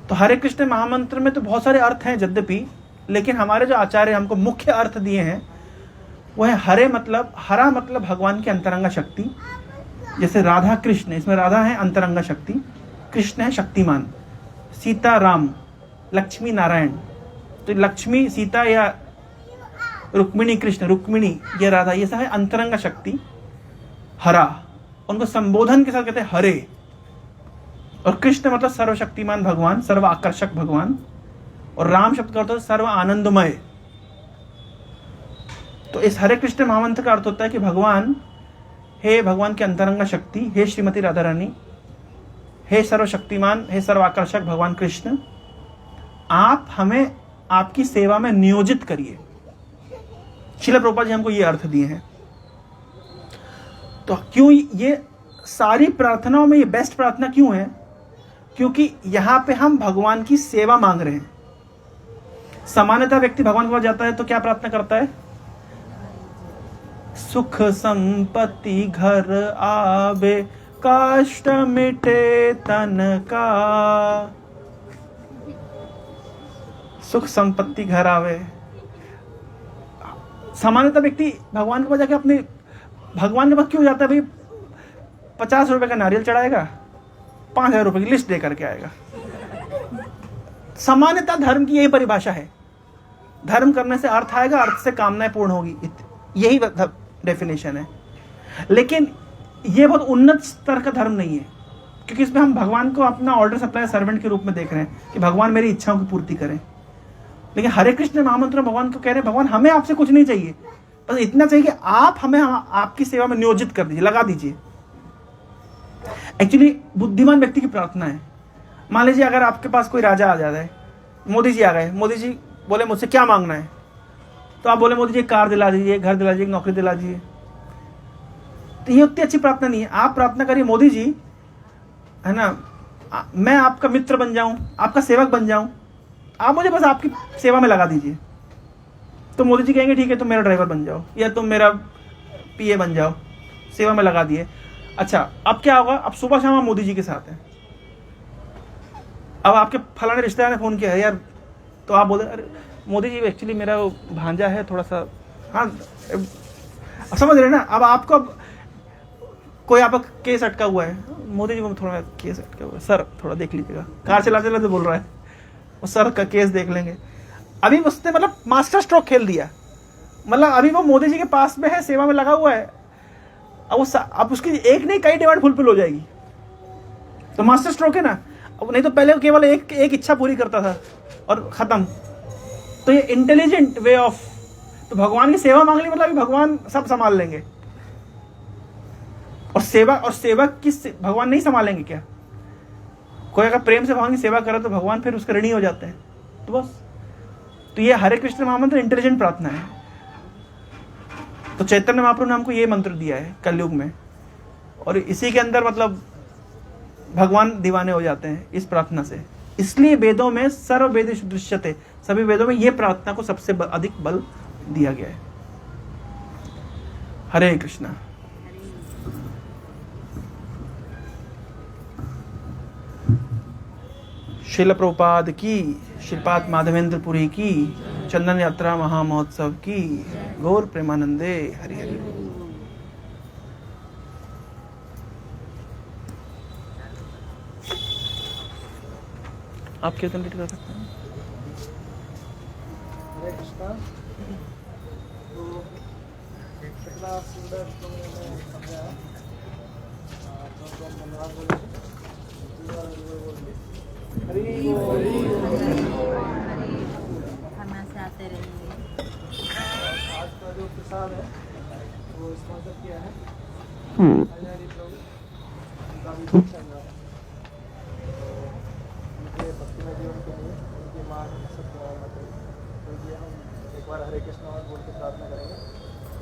तो हरे कृष्ण महामंत्र में तो बहुत सारे अर्थ हैं यद्यपि, लेकिन हमारे जो आचार्य हमको मुख्य अर्थ दिए हैं वो है हरे मतलब, हरा मतलब भगवान की अंतरंगा शक्ति। जैसे राधा कृष्ण, इसमें राधा है अंतरंगा शक्ति, कृष्ण है शक्तिमान, सीता राम, लक्ष्मी नारायण। तो लक्ष्मी सीता या रुक्मिणी कृष्ण, रुक्मिणी ये राधा, ये सब है अंतरंगा शक्ति हरा। उनको संबोधन के साथ कहते हैं हरे। और कृष्ण मतलब सर्वशक्तिमान भगवान, सर्व आकर्षक भगवान। और राम शब्द का अर्थ होता है सर्व आनंदमय। तो इस हरे कृष्ण महामंत्र का अर्थ होता है कि भगवान, हे भगवान की अंतरंगा शक्ति, हे श्रीमती राधा रानी, हे सर्वशक्तिमान, हे सर्वाकर्षक भगवान कृष्ण, आप हमें आपकी सेवा में नियोजित करिए। श्रील प्रभुपाद जी हमको ये अर्थ दिए हैं। तो क्यों ये सारी प्रार्थनाओं में ये बेस्ट प्रार्थना क्यों है? क्योंकि यहां पे हम भगवान की सेवा मांग रहे हैं। सामान्यतः व्यक्ति भगवान के पास जाता है तो क्या प्रार्थना करता है? सुख संपत्ति घर आवे, कष्ट मिटे तन का। सुख संपत्ति घर आवे। सामान्यतः व्यक्ति भगवान के पास जाके अपने, भगवान के पास क्यों जाता है भाई? 50 रुपए का नारियल चढ़ाएगा, 5000 रुपए की लिस्ट दे करके आएगा। सामान्यतः धर्म की यही परिभाषा है। धर्म करने से अर्थ आएगा, अर्थ से कामनाएं पूर्ण होगी, यही डेफिनेशन है। लेकिन यह बहुत उन्नत स्तर का धर्म नहीं है, क्योंकि इसमें हम भगवान को अपना ऑर्डर सप्लाई सर्वेंट के रूप में देख रहे हैं कि भगवान मेरी इच्छाओं की पूर्ति करें। लेकिन हरे कृष्ण महामंत्र भगवान को कह रहे हैं, भगवान हमें आपसे कुछ नहीं चाहिए, बस इतना चाहिए कि आप हमें आपकी सेवा में नियोजित कर दीजिए, लगा दीजिए। एक्चुअली बुद्धिमान व्यक्ति की प्रार्थना है। मान लीजिए अगर आपके पास कोई राजा आ जाता है, मोदी जी आ गए, मोदी जी बोले मुझसे क्या मांगना है, तो आप बोले मोदी जी कार दिला दीजिए, घर दिला दीजिए, नौकरी दिला दीजिए। तो ये उतनी अच्छी प्रार्थना नहीं है। आप प्रार्थना करिए, मोदी जी है ना, मैं आपका मित्र बन जाऊं, आपका सेवक बन जाऊं, आप मुझे बस आपकी सेवा में लगा दीजिए। तो मोदी जी कहेंगे ठीक है, तुम मेरा ड्राइवर बन जाओ या तुम मेरा पीए बन जाओ, सेवा में लगा दिए। अच्छा, अब क्या होगा? अब सुबह शाम आप मोदी जी के साथ हैं। अब आपके फलाने रिश्तेदार ने फोन किया है यार, तो आप बोले अरे मोदी जी एक्चुअली मेरा भांजा है थोड़ा सा, हाँ समझ रहे ना। अब आपको कोई आपका केस अटका हुआ है, मोदी जी को थोड़ा केस अटका हुआ है, सर थोड़ा देख लीजिएगा। कार चलाते चलाते बोल रहा है, वो सर का केस देख लेंगे। अभी उसने मतलब मास्टर स्ट्रोक खेल दिया, मतलब अभी वो मोदी जी के पास में है, सेवा में लगा हुआ है। अब उसकी एक नहीं कई डिमांड फुलफिल हो जाएगी, तो मास्टर स्ट्रोक है ना। अब नहीं तो पहले वो केवल एक इच्छा पूरी करता था और खत्म। तो ये इंटेलिजेंट वे ऑफ, तो भगवान की सेवा मांग ली मतलब भगवान सब संभाल लेंगे। और सेवक की भगवान नहीं संभालेंगे क्या? कोई अगर प्रेम से भगवान की सेवा करे तो भगवान फिर उसके ऋणी हो जाते हैं। तो बस, तो ये हरे कृष्ण महामंत्र इंटेलिजेंट प्रार्थना है। तो चैतन्य महाप्रभु ने हमको ये मंत्र दिया है कलयुग में, और इसी के अंदर मतलब भगवान दीवाने हो जाते हैं इस प्रार्थना से। इसलिए वेदों में सर्व वेदेषु दृश्यते, सभी वेदों में ये प्रार्थना को सबसे अधिक बल दिया गया है। हरे कृष्णा। श्रील प्रभुपाद की, श्रीपाद माधवेंद्रपुरी की, चंदन यात्रा महामहोत्सव की, गौर प्रेमानंदे हरि हरि। आप कीर्तन लीड कर सकते हैं। हरे कृष्णा। तो कितना सुंदर तुमने समझाया। तो धन्यवाद बोलिए। हरि बोल। हमें आते रहेंगे। आज का जो प्रसाद है वो स्पॉन्सर किया है हरि प्रभु, उनका भी खूब चल रहा है। तो उनके भक्ति में जीवन के लिए उनकी मान सब तो ये हम एक बार हरे कृष्णा और बोल के प्रार्थना करेंगे।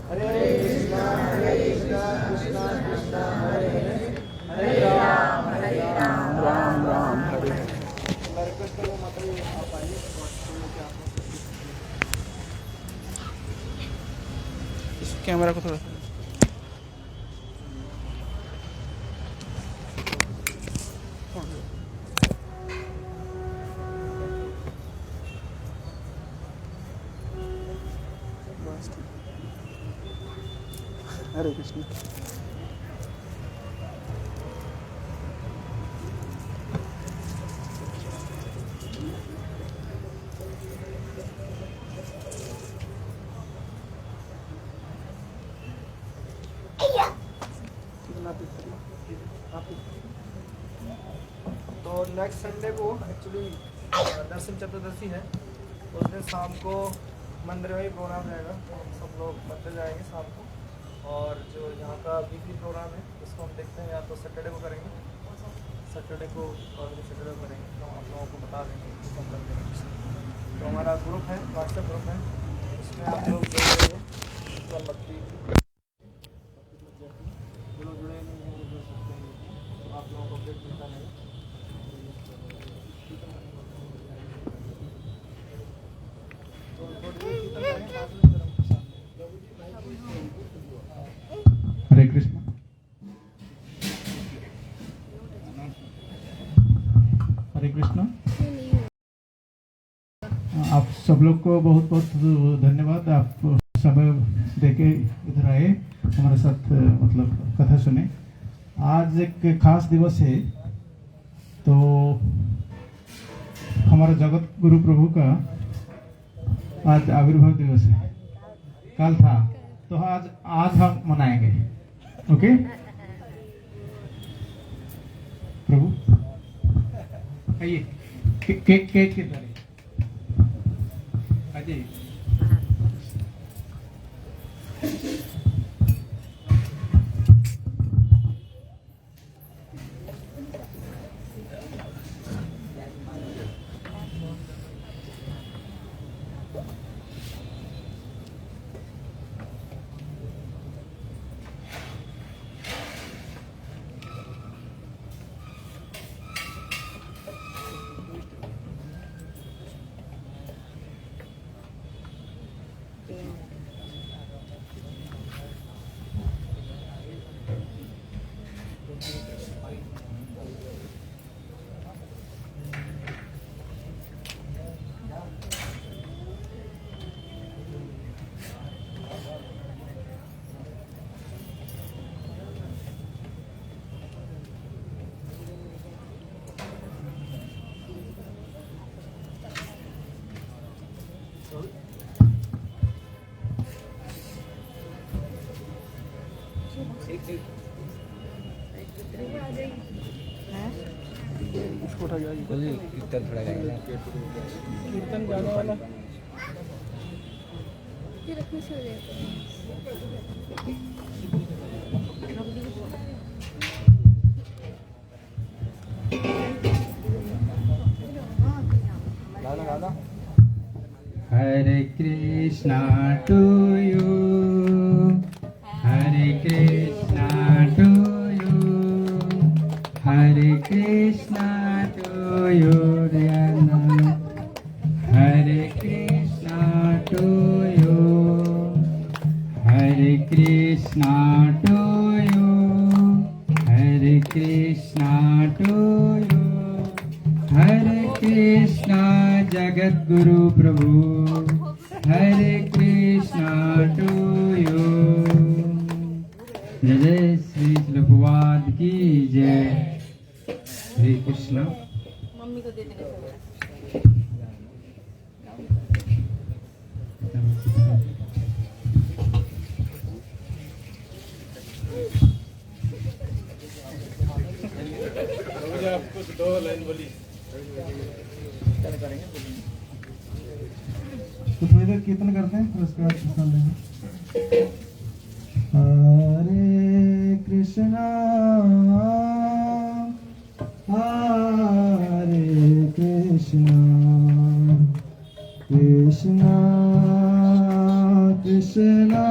हरे कृष्णा कृष्णा कृष्णा हरे हरे, हरे राम राम राम हरे हरे। मैं रिक्वेस्ट करूँगा माता जी आप आइए और क्या इस कैमरा को थोड़ा सा हरे कृष्ण। तो नेक्स्ट संडे को एक्चुअली नरसिंह चतुर्दशी है। उस दिन शाम को मंदिर में ही प्रोग्राम रहेगा। तो हम सब लोग मंदिर जाएंगे शाम को। और जो यहाँ का वीकली प्रोग्राम है उसको हम देखते हैं, या तो सैटरडे को करेंगे, सैटरडे को सैटरडे को करेंगे। तो हम आप लोगों को बता देंगे कब कर देंगे। तो हमारा ग्रुप है, व्हाट्सएप ग्रुप है, उसमें आप लोग जुड़े रहिए। तो भक्ति जो लोग जुड़े नहीं हैं वो जुड़ सकते हैं। तो आप लोगों को अपडेट मिलता रहेगा। हरे कृष्ण। हरे कृष्ण। आप सब लोग को बहुत बहुत धन्यवाद। आप समय देके इधर आए, हमारे साथ मतलब कथा सुने। आज एक खास दिवस है। तो हमारा जगत गुरु प्रभु का आज आविर्भाव दिवस है। कल था, तो आज हम मनाएंगे। ओके प्रभु आइए, केक किधर है? आइए। कीर्तन थोड़ा रहेगा। कीर्तन गाने वाला Hare Krishna to you, Hare Krishna to you, Hare Krishna to you, Hare Krishna to you, Hare Krishna to you, Hare Krishna to you, Hare Krishna जगत गुरु प्रभु, हरे कृष्णा टू यू। जय जय श्री प्रभुपाद की जय। हरे कृष्णा। मम्मी को दे देंगे। तो थोड़ी देर कीर्तन करते हैं फिर उसके बाद प्रसाद लेंगे। हरे कृष्णा कृष्णा कृष्णा कृष्णा